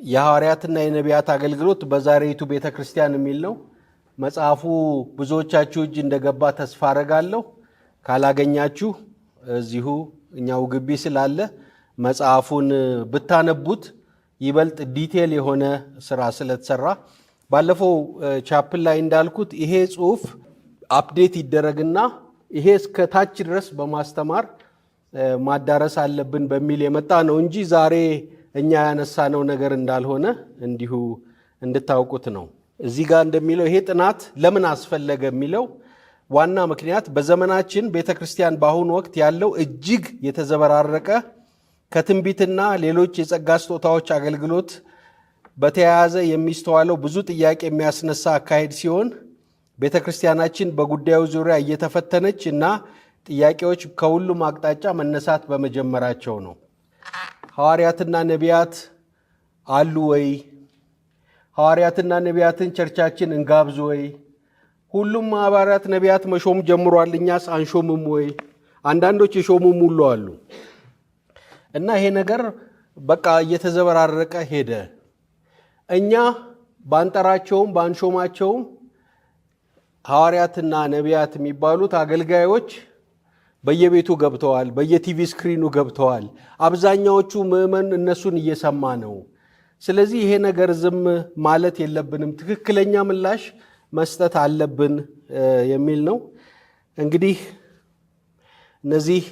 የሐዋርያትና የነቢያት አገልግሎት በዛሬይቱ ቤተክርስቲያን የሚል ነው። መጽሐፉ ብዙዎቻችሁ እጅ እንደገባ ተስፋ አደርጋለሁ። ካላገኛችሁ እዚሁ እኛው ግቢ ስላለ መጽሐፉን ብታነቡት ይበልጥ ዲቴል የሆነ ስራ ስለተሰራ ባለፈው ቻፕል ላይ እንዳልኩት ይሄ ጽሑፍ አፕዴት ይደረግና ይሄ እስከ ታች ድረስ በማስተማር ማዳረስ አለብን በሚል የመጣ ነው እንጂ ዛሬ እኛ ያነሳነው ነገር እንዳልሆነ እንዲሁ እንድታውቁት ነው። እዚህ ጋር እንደሚለው ይሄ ጥናት ለምን አስፈለገ የሚለው ዋና ምክንያት በዘመናችን ቤተክርስቲያን በአሁኑ ወቅት ያለው እጅግ የተዘበራረቀ ከትንቢትና ሌሎች የጸጋ ስጦታዎች አገልግሎት በተያያዘ የሚስተዋለው ብዙ ጥያቄ የሚያስነሳ አካሄድ ሲሆን ቤተክርስቲያናችን በጉዳዩ ዙሪያ እየተፈተነች እና ጥያቄዎች ከሁሉም አቅጣጫ መነሳት በመጀመራቸው ነው። ሐዋርያትና ነቢያት አሉ ወይ? ሐዋርያትና ነቢያትን ቸርቻችን እንጋብዝ ወይ? ሁሉም ሐዋርያት ነቢያት መሾም ጀምሯል፣ እኛስ አንሾምም ወይ? አንዳንዶች የሾሙም ሁሉ አሉ እና ይሄ ነገር በቃ እየተዘበራረቀ ሄደ። እኛ ባንጠራቸውም ባንሾማቸውም ሐዋርያትና ነቢያት የሚባሉት አገልጋዮች በየቤቱ ገብተዋል፣ በየቲቪ ስክሪኑ ገብተዋል። አብዛኛዎቹ ምዕመን እነሱን እየሰማ ነው። ስለዚህ ይሄ ነገር ዝም ማለት የለብንም፣ ትክክለኛ ምላሽ መስጠት አለብን የሚል ነው። እንግዲህ እነዚህ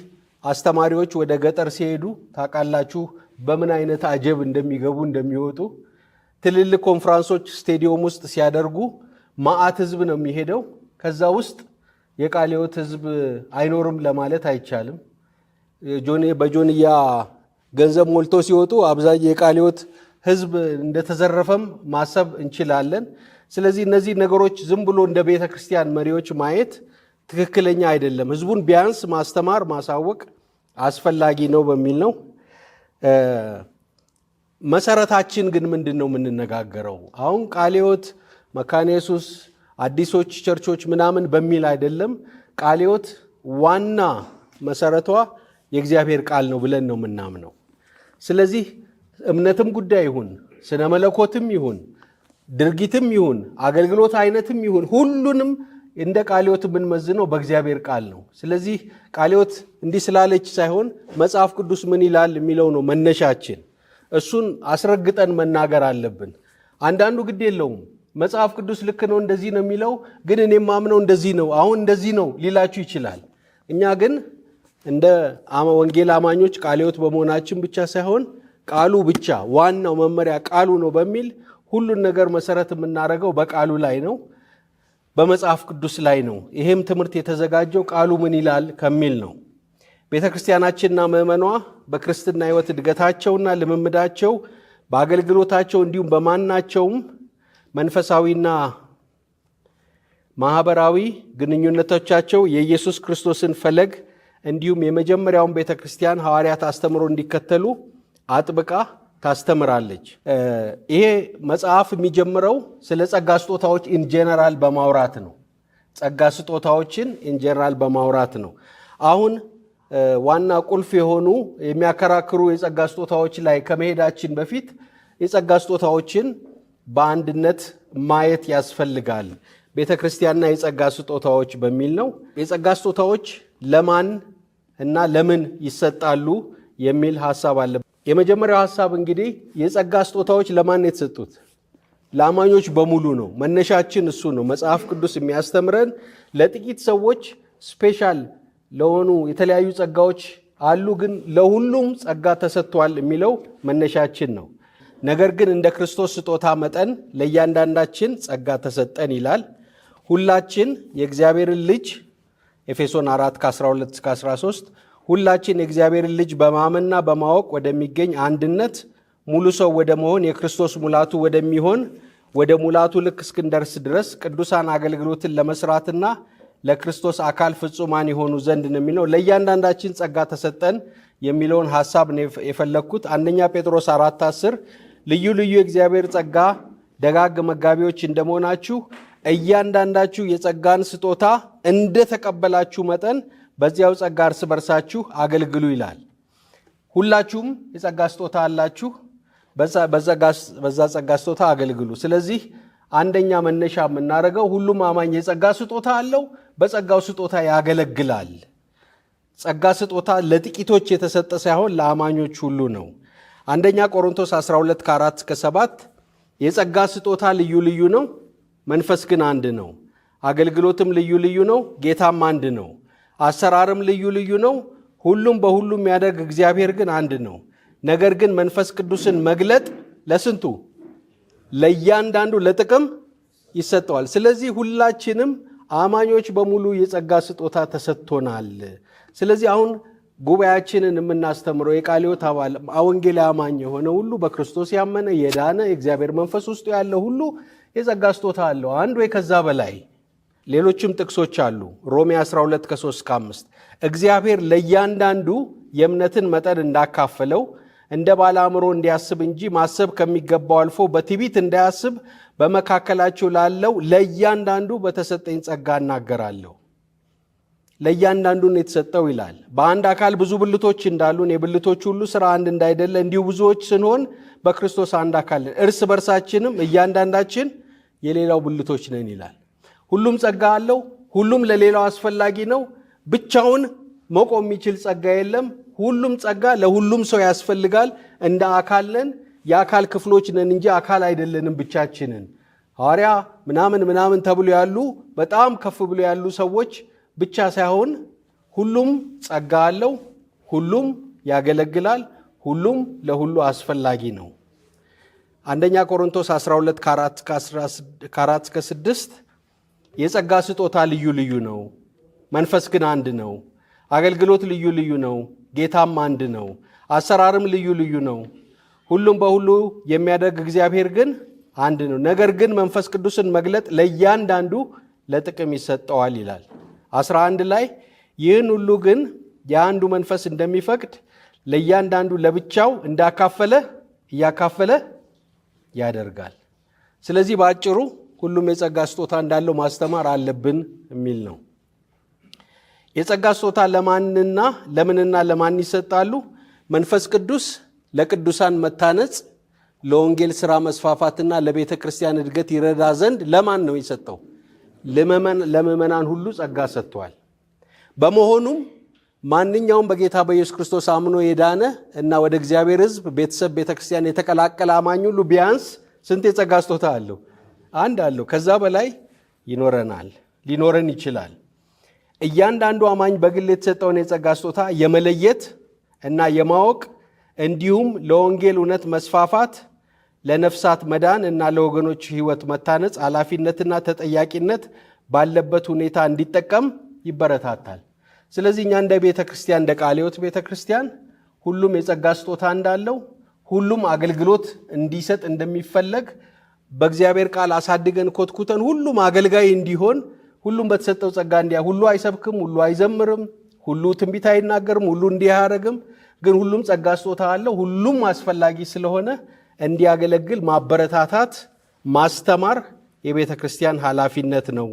አስተማሪዎች ወደ ገጠር ሲሄዱ ታውቃላችሁ በምን አይነት አጀብ እንደሚገቡ እንደሚወጡ። ትልልቅ ኮንፈረንሶች ስቴዲየም ውስጥ ሲያደርጉ ማአት ህዝብ ነው የሚሄደው። ከዛ ውስጥ የቃለ ሕይወት ህዝብ አይኖርም ለማለት አይቻልም። በጆንያ ገንዘብ ሞልቶ ሲወጡ አብዛኛው የቃለ ሕይወት ህዝብ እንደተዘረፈም ማሰብ እንችላለን። ስለዚህ እነዚህ ነገሮች ዝም ብሎ እንደ ቤተ ክርስቲያን መሪዎች ማየት ትክክለኛ አይደለም። ህዝቡን ቢያንስ ማስተማር ማሳወቅ አስፈላጊ ነው በሚል ነው። መሰረታችን ግን ምንድን ነው የምንነጋገረው? አሁን ቃለ ሕይወት መካነ ኢየሱስ አዲሶች ቸርቾች ምናምን በሚል አይደለም። ቃለ ሕይወት ዋና መሰረቷ የእግዚአብሔር ቃል ነው ብለን ነው የምናምነው። ስለዚህ እምነትም ጉዳይ ይሁን፣ ስነ መለኮትም ይሁን፣ ድርጊትም ይሁን፣ አገልግሎት አይነትም ይሁን ሁሉንም እንደ ቃለ ሕይወት የምንመዝነው በእግዚአብሔር ቃል ነው። ስለዚህ ቃለ ሕይወት እንዲህ ስላለች ሳይሆን መጽሐፍ ቅዱስ ምን ይላል የሚለው ነው መነሻችን። እሱን አስረግጠን መናገር አለብን። አንዳንዱ ግድ የለውም መጽሐፍ ቅዱስ ልክ ነው እንደዚህ ነው የሚለው ግን እኔ ማምነው እንደዚህ ነው አሁን እንደዚህ ነው ሊላችሁ ይችላል። እኛ ግን እንደ ወንጌል አማኞች ቃለ ሕይወት በመሆናችን ብቻ ሳይሆን ቃሉ ብቻ ዋናው መመሪያ ቃሉ ነው በሚል ሁሉን ነገር መሰረት የምናደርገው በቃሉ ላይ ነው፣ በመጽሐፍ ቅዱስ ላይ ነው። ይሄም ትምህርት የተዘጋጀው ቃሉ ምን ይላል ከሚል ነው። ቤተክርስቲያናችንና ምዕመኗ በክርስትና ሕይወት እድገታቸውና ልምምዳቸው በአገልግሎታቸው እንዲሁም በማናቸውም መንፈሳዊና ማህበራዊ ግንኙነቶቻቸው የኢየሱስ ክርስቶስን ፈለግ እንዲሁም የመጀመሪያውን ቤተክርስቲያን ሐዋርያት አስተምሮ እንዲከተሉ አጥብቃ ታስተምራለች። ይሄ መጽሐፍ የሚጀምረው ስለ ጸጋ ስጦታዎች ኢንጀነራል በማውራት ነው። ጸጋ ስጦታዎችን ኢንጀነራል በማውራት ነው። አሁን ዋና ቁልፍ የሆኑ የሚያከራክሩ የጸጋ ስጦታዎች ላይ ከመሄዳችን በፊት የጸጋ ስጦታዎችን በአንድነት ማየት ያስፈልጋል። ቤተክርስቲያንና የጸጋ ስጦታዎች በሚል ነው። የጸጋ ስጦታዎች ለማን እና ለምን ይሰጣሉ የሚል ሐሳብ አለ። የመጀመሪያው ሐሳብ እንግዲህ የጸጋ ስጦታዎች ለማን የተሰጡት? ለአማኞች በሙሉ ነው። መነሻችን እሱ ነው። መጽሐፍ ቅዱስ የሚያስተምረን ለጥቂት ሰዎች ስፔሻል ለሆኑ የተለያዩ ጸጋዎች አሉ፣ ግን ለሁሉም ጸጋ ተሰጥቷል የሚለው መነሻችን ነው። ነገር ግን እንደ ክርስቶስ ስጦታ መጠን ለእያንዳንዳችን ጸጋ ተሰጠን ይላል። ሁላችን የእግዚአብሔርን ልጅ ኤፌሶን 4:12-13 ሁላችን የእግዚአብሔርን ልጅ በማመንና በማወቅ ወደሚገኝ አንድነት ሙሉ ሰው ወደ መሆን የክርስቶስ ሙላቱ ወደሚሆን ወደ ሙላቱ ልክ እስክንደርስ ድረስ ቅዱሳን አገልግሎትን ለመስራትና ለክርስቶስ አካል ፍጹማን የሆኑ ዘንድ ነው የሚለው። ለእያንዳንዳችን ጸጋ ተሰጠን የሚለውን ሐሳብ ነው የፈለግኩት። አንደኛ ጴጥሮስ 4:10 ልዩ ልዩ የእግዚአብሔር ጸጋ ደጋግ መጋቢዎች እንደመሆናችሁ እያንዳንዳችሁ የጸጋን ስጦታ እንደተቀበላችሁ መጠን በዚያው ጸጋ እርስ በርሳችሁ አገልግሉ ይላል። ሁላችሁም የጸጋ ስጦታ አላችሁ። በዛ ጸጋ ስጦታ አገልግሉ። ስለዚህ አንደኛ መነሻ የምናደርገው ሁሉም አማኝ የጸጋ ስጦታ አለው፣ በጸጋው ስጦታ ያገለግላል። ጸጋ ስጦታ ለጥቂቶች የተሰጠ ሳይሆን ለአማኞች ሁሉ ነው። አንደኛ ቆሮንቶስ 12 ከ4-7 የጸጋ ስጦታ ልዩ ልዩ ነው፣ መንፈስ ግን አንድ ነው። አገልግሎትም ልዩ ልዩ ነው፣ ጌታም አንድ ነው። አሰራርም ልዩ ልዩ ነው፣ ሁሉም በሁሉም የሚያደርግ እግዚአብሔር ግን አንድ ነው። ነገር ግን መንፈስ ቅዱስን መግለጥ ለስንቱ? ለእያንዳንዱ ለጥቅም ይሰጠዋል። ስለዚህ ሁላችንም አማኞች በሙሉ የጸጋ ስጦታ ተሰጥቶናል። ስለዚህ አሁን ጉባኤያችንን የምናስተምረው የቃለ ሕይወት አባል ወንጌላዊ አማኝ የሆነ ሁሉ በክርስቶስ ያመነ የዳነ የእግዚአብሔር መንፈስ ውስጡ ያለ ሁሉ የጸጋ ስጦታ አለው፣ አንድ ወይ ከዛ በላይ። ሌሎችም ጥቅሶች አሉ። ሮሜ 12 ከ3-5 እግዚአብሔር ለእያንዳንዱ የእምነትን መጠን እንዳካፈለው እንደ ባለ አእምሮ እንዲያስብ እንጂ ማሰብ ከሚገባው አልፎ በትዕቢት እንዳያስብ በመካከላቸው ላለው ለእያንዳንዱ በተሰጠኝ ጸጋ እናገራለሁ። ለእያንዳንዱ ነው የተሰጠው ይላል። በአንድ አካል ብዙ ብልቶች እንዳሉን የብልቶች ሁሉ ሥራ አንድ እንዳይደለ እንዲሁ ብዙዎች ስንሆን በክርስቶስ አንድ አካል እርስ በርሳችንም እያንዳንዳችን የሌላው ብልቶች ነን ይላል። ሁሉም ጸጋ አለው። ሁሉም ለሌላው አስፈላጊ ነው። ብቻውን መቆም የሚችል ጸጋ የለም። ሁሉም ጸጋ ለሁሉም ሰው ያስፈልጋል። እንደ አካል ነን፣ የአካል ክፍሎች ነን እንጂ አካል አይደለንም ብቻችንን። ሐዋርያ ምናምን ተብሎ ያሉ በጣም ከፍ ብሎ ያሉ ሰዎች ብቻ ሳይሆን ሁሉም ጸጋ አለው፣ ሁሉም ያገለግላል፣ ሁሉም ለሁሉ አስፈላጊ ነው። አንደኛ ቆሮንቶስ 12 4-6 የጸጋ ስጦታ ልዩ ልዩ ነው፣ መንፈስ ግን አንድ ነው። አገልግሎት ልዩ ልዩ ነው፣ ጌታም አንድ ነው። አሰራርም ልዩ ልዩ ነው፣ ሁሉም በሁሉ የሚያደርግ እግዚአብሔር ግን አንድ ነው። ነገር ግን መንፈስ ቅዱስን መግለጥ ለእያንዳንዱ ለጥቅም ይሰጠዋል ይላል። 11 ላይ ይህን ሁሉ ግን የአንዱ መንፈስ እንደሚፈቅድ ለእያንዳንዱ ለብቻው እያካፈለ ያደርጋል። ስለዚህ በአጭሩ ሁሉም የጸጋ ስጦታ እንዳለው ማስተማር አለብን የሚል ነው። የጸጋ ስጦታ ለምንና ለማን ይሰጣሉ? መንፈስ ቅዱስ ለቅዱሳን መታነጽ፣ ለወንጌል ሥራ መስፋፋትና ለቤተ ክርስቲያን እድገት ይረዳ ዘንድ ለማን ነው የሰጠው? ለምእመናን ሁሉ ጸጋ ሰጥቷል። በመሆኑም ማንኛውም በጌታ በኢየሱስ ክርስቶስ አምኖ የዳነ እና ወደ እግዚአብሔር ሕዝብ ቤተሰብ ቤተ ክርስቲያን የተቀላቀለ አማኝ ሁሉ ቢያንስ ስንት የጸጋ ስጦታ አለው? አንድ አለው። ከዛ በላይ ሊኖረን ይችላል። እያንዳንዱ አማኝ በግል የተሰጠውን የጸጋ ስጦታ የመለየት እና የማወቅ እንዲሁም ለወንጌል እውነት መስፋፋት፣ ለነፍሳት መዳን እና ለወገኖች ሕይወት መታነጽ ኃላፊነትና ተጠያቂነት ባለበት ሁኔታ እንዲጠቀም ይበረታታል። ስለዚህ እኛ እንደ ቤተ ክርስቲያን እንደ ቃለ ሕይወት ቤተ ክርስቲያን ሁሉም የጸጋ ስጦታ እንዳለው፣ ሁሉም አገልግሎት እንዲሰጥ እንደሚፈለግ በእግዚአብሔር ቃል አሳድገን ኮትኩተን ሁሉም አገልጋይ እንዲሆን ሁሉም በተሰጠው ጸጋ ሁሉ አይሰብክም፣ ሁሉ አይዘምርም፣ ሁሉ ትንቢት አይናገርም፣ ሁሉ እንዲህ አያደርግም። ግን ሁሉም ጸጋ ስጦታ አለው። ሁሉም አስፈላጊ ስለሆነ እንዲያገለግል ማበረታታት፣ ማስተማር የቤተ ክርስቲያን ኃላፊነት ነው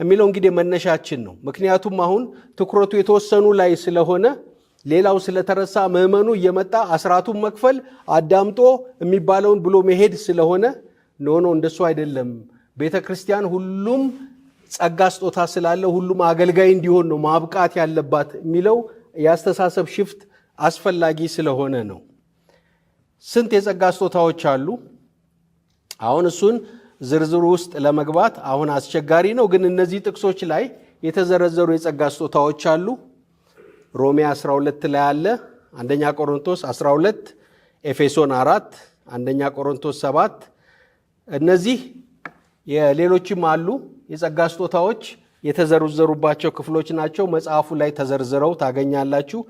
የሚለው እንግዲህ መነሻችን ነው። ምክንያቱም አሁን ትኩረቱ የተወሰኑ ላይ ስለሆነ ሌላው ስለተረሳ ምዕመኑ እየመጣ አስራቱን መክፈል አዳምጦ የሚባለውን ብሎ መሄድ ስለሆነ እንደሱ አይደለም። ቤተ ክርስቲያን ሁሉም ጸጋ ስጦታ ስላለው ሁሉም አገልጋይ እንዲሆን ነው ማብቃት ያለባት የሚለው የአስተሳሰብ ሽፍት አስፈላጊ ስለሆነ ነው። ስንት የጸጋ ስጦታዎች አሉ? አሁን እሱን ዝርዝሩ ውስጥ ለመግባት አሁን አስቸጋሪ ነው። ግን እነዚህ ጥቅሶች ላይ የተዘረዘሩ የጸጋ ስጦታዎች አሉ። ሮሜ 12 ላይ አለ፣ አንደኛ ቆሮንቶስ 12፣ ኤፌሶን 4፣ አንደኛ ቆሮንቶስ 7። እነዚህ የሌሎችም አሉ የጸጋ ስጦታዎች የተዘረዘሩባቸው ክፍሎች ናቸው። መጽሐፉ ላይ ተዘርዝረው ታገኛላችሁ።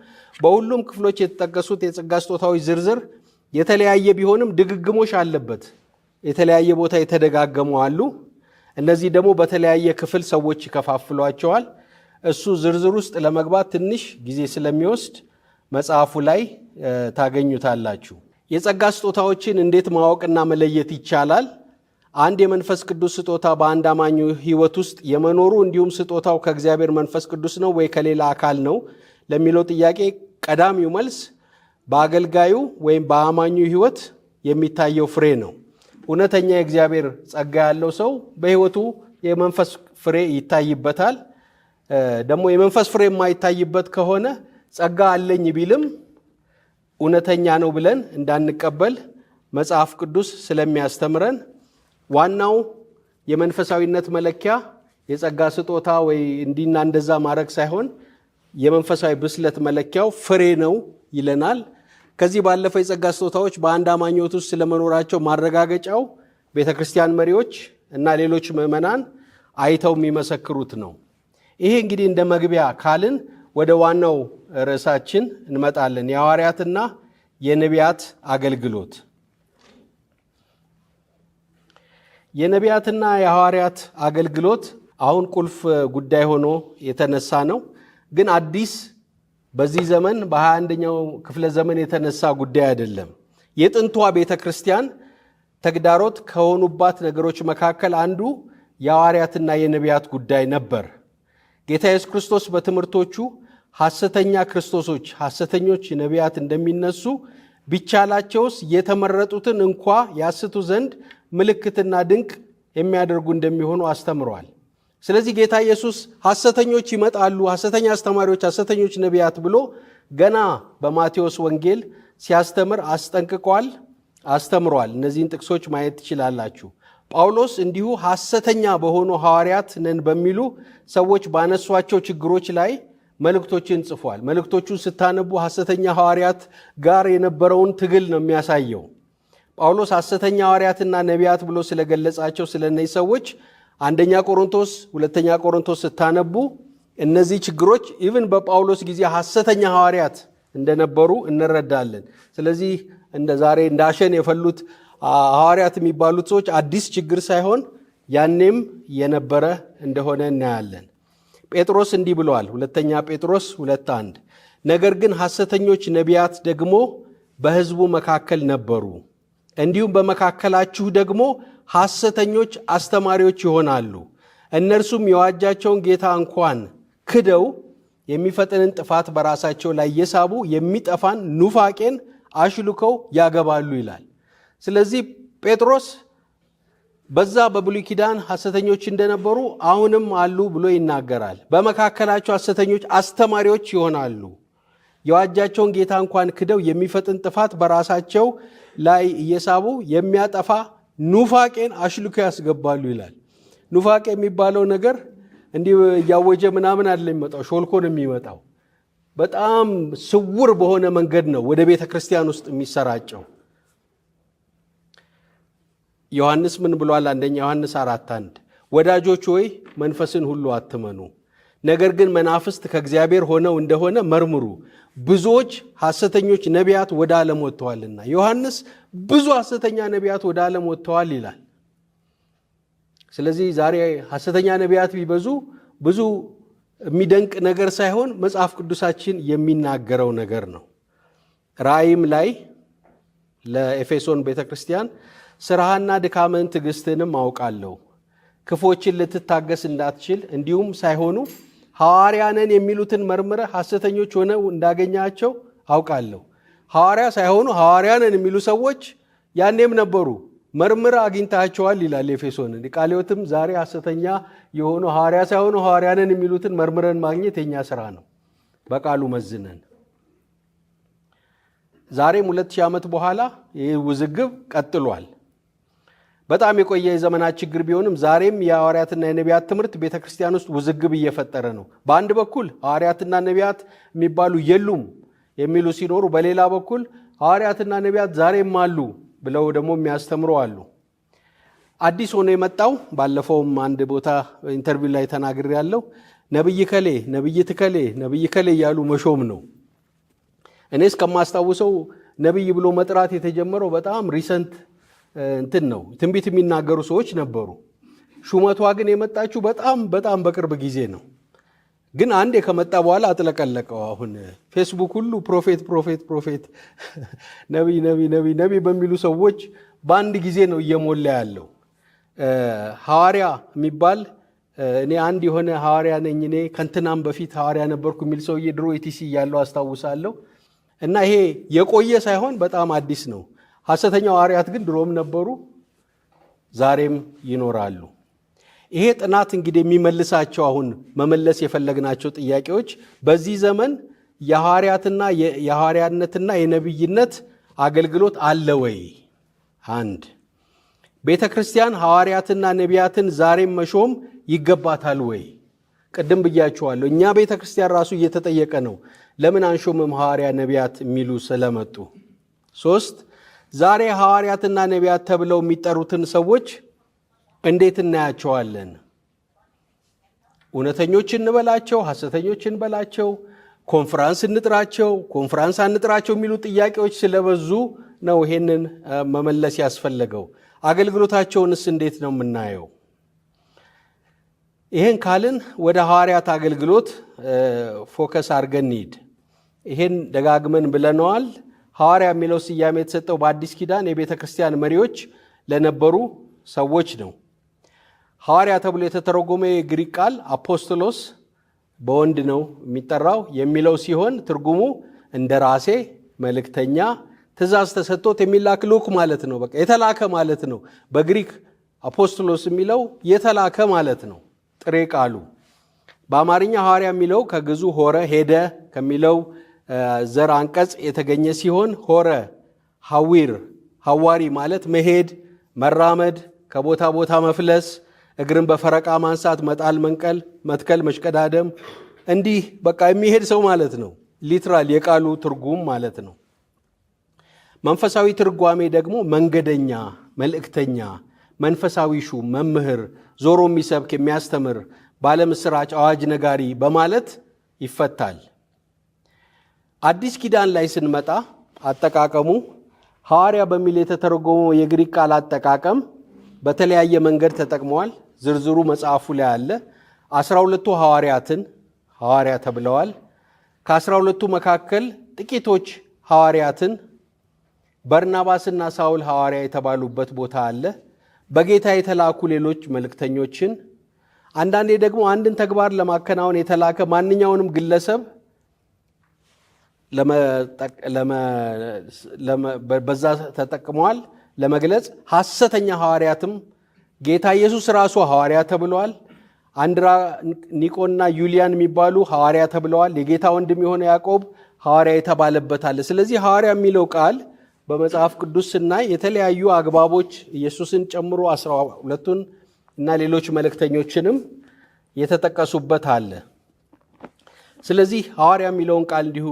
በሁሉም ክፍሎች የተጠቀሱት የጸጋ ስጦታዎች ዝርዝር የተለያየ ቢሆንም ድግግሞሽ አለበት። የተለያየ ቦታ የተደጋገሙ አሉ። እነዚህ ደግሞ በተለያየ ክፍል ሰዎች ይከፋፍሏቸዋል። እሱ ዝርዝር ውስጥ ለመግባት ትንሽ ጊዜ ስለሚወስድ መጽሐፉ ላይ ታገኙታላችሁ። የጸጋ ስጦታዎችን እንዴት ማወቅና መለየት ይቻላል? አንድ የመንፈስ ቅዱስ ስጦታ በአንድ አማኙ ሕይወት ውስጥ የመኖሩ እንዲሁም ስጦታው ከእግዚአብሔር መንፈስ ቅዱስ ነው ወይ ከሌላ አካል ነው ለሚለው ጥያቄ ቀዳሚው መልስ በአገልጋዩ ወይም በአማኙ ሕይወት የሚታየው ፍሬ ነው። እውነተኛ የእግዚአብሔር ጸጋ ያለው ሰው በሕይወቱ የመንፈስ ፍሬ ይታይበታል። ደግሞ የመንፈስ ፍሬ የማይታይበት ከሆነ ጸጋ አለኝ ቢልም እውነተኛ ነው ብለን እንዳንቀበል መጽሐፍ ቅዱስ ስለሚያስተምረን ዋናው የመንፈሳዊነት መለኪያ የጸጋ ስጦታ ወይ እንዲና እንደዛ ማድረግ ሳይሆን የመንፈሳዊ ብስለት መለኪያው ፍሬ ነው ይለናል። ከዚህ ባለፈ የጸጋ ስጦታዎች በአንድ አማኝ ሕይወት ውስጥ ስለመኖራቸው ማረጋገጫው ቤተክርስቲያን መሪዎች እና ሌሎች ምዕመናን አይተው የሚመሰክሩት ነው። ይሄ እንግዲህ እንደ መግቢያ ካልን ወደ ዋናው ርዕሳችን እንመጣለን። የሐዋርያትና የነቢያት አገልግሎት። የነቢያትና የሐዋርያት አገልግሎት አሁን ቁልፍ ጉዳይ ሆኖ የተነሳ ነው። ግን አዲስ በዚህ ዘመን በ21ኛው ክፍለ ዘመን የተነሳ ጉዳይ አይደለም። የጥንቷ ቤተ ክርስቲያን ተግዳሮት ከሆኑባት ነገሮች መካከል አንዱ የሐዋርያትና የነቢያት ጉዳይ ነበር። ጌታ ኢየሱስ ክርስቶስ በትምህርቶቹ ሐሰተኛ ክርስቶሶች፣ ሐሰተኞች ነቢያት እንደሚነሱ ቢቻላቸውስ የተመረጡትን እንኳ ያስቱ ዘንድ ምልክትና ድንቅ የሚያደርጉ እንደሚሆኑ አስተምረዋል። ስለዚህ ጌታ ኢየሱስ ሐሰተኞች ይመጣሉ፣ ሐሰተኛ አስተማሪዎች፣ ሐሰተኞች ነቢያት ብሎ ገና በማቴዎስ ወንጌል ሲያስተምር አስጠንቅቋል፣ አስተምሯል። እነዚህን ጥቅሶች ማየት ትችላላችሁ። ጳውሎስ እንዲሁ ሐሰተኛ በሆኑ ሐዋርያት ነን በሚሉ ሰዎች ባነሷቸው ችግሮች ላይ መልእክቶችን ጽፏል። መልእክቶቹን ስታነቡ ሐሰተኛ ሐዋርያት ጋር የነበረውን ትግል ነው የሚያሳየው። ጳውሎስ ሐሰተኛ ሐዋርያትና ነቢያት ብሎ ስለገለጻቸው ስለነዚህ ሰዎች አንደኛ ቆሮንቶስ፣ ሁለተኛ ቆሮንቶስ ስታነቡ እነዚህ ችግሮች ኢቭን በጳውሎስ ጊዜ ሐሰተኛ ሐዋርያት እንደነበሩ እንረዳለን። ስለዚህ እንደ ዛሬ እንዳሸን የፈሉት ሐዋርያት የሚባሉት ሰዎች አዲስ ችግር ሳይሆን ያኔም የነበረ እንደሆነ እናያለን። ጴጥሮስ እንዲህ ብለዋል። ሁለተኛ ጴጥሮስ 2:1 ነገር ግን ሐሰተኞች ነቢያት ደግሞ በሕዝቡ መካከል ነበሩ፣ እንዲሁም በመካከላችሁ ደግሞ ሐሰተኞች አስተማሪዎች ይሆናሉ። እነርሱም የዋጃቸውን ጌታ እንኳን ክደው የሚፈጥንን ጥፋት በራሳቸው ላይ የሳቡ የሚጠፋን ኑፋቄን አሽልከው ያገባሉ ይላል። ስለዚህ ጴጥሮስ በዛ በብሉይ ኪዳን ሐሰተኞች እንደነበሩ አሁንም አሉ ብሎ ይናገራል። በመካከላቸው ሐሰተኞች አስተማሪዎች ይሆናሉ፣ የዋጃቸውን ጌታ እንኳን ክደው የሚፈጥን ጥፋት በራሳቸው ላይ እየሳቡ የሚያጠፋ ኑፋቄን አሽልከው ያስገባሉ ይላል። ኑፋቄ የሚባለው ነገር እንዲህ እያወጀ ምናምን አይደለም የሚመጣው፣ ሾልኮ ነው የሚመጣው። በጣም ስውር በሆነ መንገድ ነው ወደ ቤተ ክርስቲያን ውስጥ የሚሰራጨው። ዮሐንስ ምን ብሏል? አንደኛ ዮሐንስ 4:1 ወዳጆች ሆይ መንፈስን ሁሉ አትመኑ፣ ነገር ግን መናፍስት ከእግዚአብሔር ሆነው እንደሆነ መርምሩ፣ ብዙዎች ሐሰተኞች ነቢያት ወደ ዓለም ወጥተዋልና። ዮሐንስ ብዙ ሐሰተኛ ነቢያት ወደ ዓለም ወጥተዋል ይላል። ስለዚህ ዛሬ ሐሰተኛ ነቢያት ቢበዙ ብዙ የሚደንቅ ነገር ሳይሆን መጽሐፍ ቅዱሳችን የሚናገረው ነገር ነው። ራእይም ላይ ለኤፌሶን ቤተክርስቲያን ስራህና ድካምን ትዕግስትንም አውቃለሁ፣ ክፎችን ልትታገስ እንዳትችል እንዲሁም ሳይሆኑ ሐዋርያ ነን የሚሉትን መርምረ ሐሰተኞች ሆነው እንዳገኛቸው አውቃለሁ። ሐዋርያ ሳይሆኑ ሐዋርያ ነን የሚሉ ሰዎች ያኔም ነበሩ፣ መርምረ አግኝታቸዋል ይላል ኤፌሶን። ቃለ ሕይወትም ዛሬ ሐሰተኛ የሆኑ ሐዋርያ ሳይሆኑ ሐዋርያ ነን የሚሉትን መርምረን ማግኘት የኛ ስራ ነው፣ በቃሉ መዝነን። ዛሬም 2000 ዓመት በኋላ ይህ ውዝግብ ቀጥሏል። በጣም የቆየ የዘመናት ችግር ቢሆንም ዛሬም የሐዋርያትና የነቢያት ትምህርት ቤተክርስቲያን ውስጥ ውዝግብ እየፈጠረ ነው። በአንድ በኩል ሐዋርያትና ነቢያት የሚባሉ የሉም የሚሉ ሲኖሩ፣ በሌላ በኩል ሐዋርያትና ነቢያት ዛሬም አሉ ብለው ደግሞ የሚያስተምሩ አሉ። አዲስ ሆኖ የመጣው ባለፈውም አንድ ቦታ ኢንተርቪው ላይ ተናግሬያለሁ፣ ነብይ ከሌ፣ ነብይት ከሌ፣ ነብይ ከሌ እያሉ መሾም ነው። እኔ እስከማስታውሰው ነብይ ብሎ መጥራት የተጀመረው በጣም ሪሰንት እንትን ነው። ትንቢት የሚናገሩ ሰዎች ነበሩ። ሹመቷ ግን የመጣችው በጣም በቅርብ ጊዜ ነው። ግን አንዴ ከመጣ በኋላ አጥለቀለቀው። አሁን ፌስቡክ ሁሉ ፕሮፌት ነቢይ በሚሉ ሰዎች በአንድ ጊዜ ነው እየሞላ ያለው። ሐዋርያ የሚባል እኔ አንድ የሆነ ሐዋርያ ነኝ እኔ ከንትናም በፊት ሐዋርያ ነበርኩ የሚል ሰውዬ ድሮ ኢቲሲ እያለው አስታውሳለሁ። እና ይሄ የቆየ ሳይሆን በጣም አዲስ ነው። ሐሰተኛ ሐዋርያት ግን ድሮም ነበሩ፣ ዛሬም ይኖራሉ። ይሄ ጥናት እንግዲህ የሚመልሳቸው አሁን መመለስ የፈለግናቸው ጥያቄዎች በዚህ ዘመን የሐዋርያነትና የነቢይነት አገልግሎት አለ ወይ? አንድ ቤተ ክርስቲያን ሐዋርያትና ነቢያትን ዛሬም መሾም ይገባታል ወይ? ቅድም ብያችኋለሁ። እኛ ቤተ ክርስቲያን ራሱ እየተጠየቀ ነው፣ ለምን አንሾምም ሐዋርያ ነቢያት የሚሉ ስለመጡ። 3 ዛሬ ሐዋርያትና ነቢያት ተብለው የሚጠሩትን ሰዎች እንዴት እናያቸዋለን? እውነተኞች እንበላቸው፣ ሐሰተኞች እንበላቸው፣ ኮንፈረንስ እንጥራቸው፣ ኮንፈረንስ አንጥራቸው የሚሉ ጥያቄዎች ስለበዙ ነው ይሄንን መመለስ ያስፈለገው። አገልግሎታቸውንስ እንዴት ነው የምናየው? ይሄን ካልን ወደ ሐዋርያት አገልግሎት ፎከስ አድርገን እንሂድ። ይሄን ደጋግመን ብለነዋል። ሐዋርያ የሚለው ስያሜ የተሰጠው በአዲስ ኪዳን የቤተ ክርስቲያን መሪዎች ለነበሩ ሰዎች ነው። ሐዋርያ ተብሎ የተተረጎመ የግሪክ ቃል አፖስቶሎስ በወንድ ነው የሚጠራው የሚለው ሲሆን ትርጉሙ እንደራሴ፣ መልእክተኛ፣ ትእዛዝ ተሰጥቶት የሚላክ ልኡክ ማለት ነው። በቃ የተላከ ማለት ነው። በግሪክ አፖስቶሎስ የሚለው የተላከ ማለት ነው ጥሬ ቃሉ። በአማርኛ ሐዋርያ የሚለው ከግዙ ሆረ ሄደ ከሚለው ዘር አንቀጽ የተገኘ ሲሆን ሆረ ሐዊር ሐዋሪ ማለት መሄድ፣ መራመድ፣ ከቦታ ቦታ መፍለስ፣ እግርን በፈረቃ ማንሳት፣ መጣል፣ መንቀል፣ መትከል፣ መሽቀዳደም፣ እንዲህ በቃ የሚሄድ ሰው ማለት ነው። ሊትራል የቃሉ ትርጉም ማለት ነው። መንፈሳዊ ትርጓሜ ደግሞ መንገደኛ፣ መልእክተኛ፣ መንፈሳዊ ሹም፣ መምህር፣ ዞሮ የሚሰብክ የሚያስተምር፣ ባለምስራች፣ አዋጅ ነጋሪ በማለት ይፈታል። አዲስ ኪዳን ላይ ስንመጣ አጠቃቀሙ ሐዋርያ በሚል የተተረጎመው የግሪክ ቃል አጠቃቀም በተለያየ መንገድ ተጠቅመዋል። ዝርዝሩ መጽሐፉ ላይ አለ። 12ቱ ሐዋርያትን ሐዋርያ ተብለዋል። ከ12ቱ መካከል ጥቂቶች ሐዋርያትን በርናባስና ሳውል ሐዋርያ የተባሉበት ቦታ አለ። በጌታ የተላኩ ሌሎች መልእክተኞችን፣ አንዳንዴ ደግሞ አንድን ተግባር ለማከናወን የተላከ ማንኛውንም ግለሰብ በዛ ተጠቅመዋል ለመግለጽ። ሐሰተኛ ሐዋርያትም ጌታ ኢየሱስ ራሱ ሐዋርያ ተብለዋል። አንድራ ኒቆና ዩሊያን የሚባሉ ሐዋርያ ተብለዋል። የጌታ ወንድም የሆነ ያዕቆብ ሐዋርያ የተባለበት አለ። ስለዚህ ሐዋርያ የሚለው ቃል በመጽሐፍ ቅዱስ ስናይ የተለያዩ አግባቦች ኢየሱስን ጨምሮ 12ቱን እና ሌሎች መልእክተኞችንም የተጠቀሱበት አለ። ስለዚህ ሐዋርያ የሚለውን ቃል እንዲሁ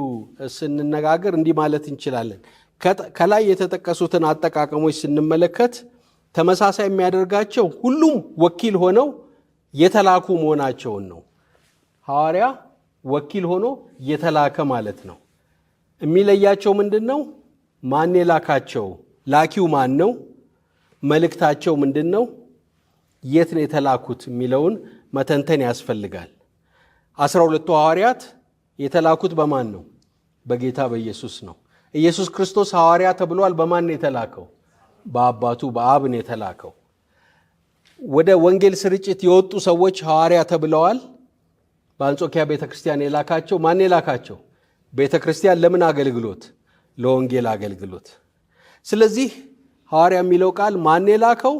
ስንነጋገር እንዲህ ማለት እንችላለን። ከላይ የተጠቀሱትን አጠቃቀሞች ስንመለከት ተመሳሳይ የሚያደርጋቸው ሁሉም ወኪል ሆነው የተላኩ መሆናቸውን ነው። ሐዋርያ ወኪል ሆኖ የተላከ ማለት ነው። የሚለያቸው ምንድን ነው? ማን የላካቸው? ላኪው ማን ነው? መልእክታቸው ምንድን ነው? የት ነው የተላኩት የሚለውን መተንተን ያስፈልጋል። 12ቱ ሐዋርያት የተላኩት በማን ነው? በጌታ በኢየሱስ ነው። ኢየሱስ ክርስቶስ ሐዋርያ ተብሏል። በማን ነው የተላከው? በአባቱ በአብ ነው የተላከው። ወደ ወንጌል ስርጭት የወጡ ሰዎች ሐዋርያ ተብለዋል። በአንጾኪያ ቤተክርስቲያን የላካቸው ማን የላካቸው? ቤተክርስቲያን ለምን አገልግሎት? ለወንጌል አገልግሎት። ስለዚህ ሐዋርያ የሚለው ቃል ማን የላከው፣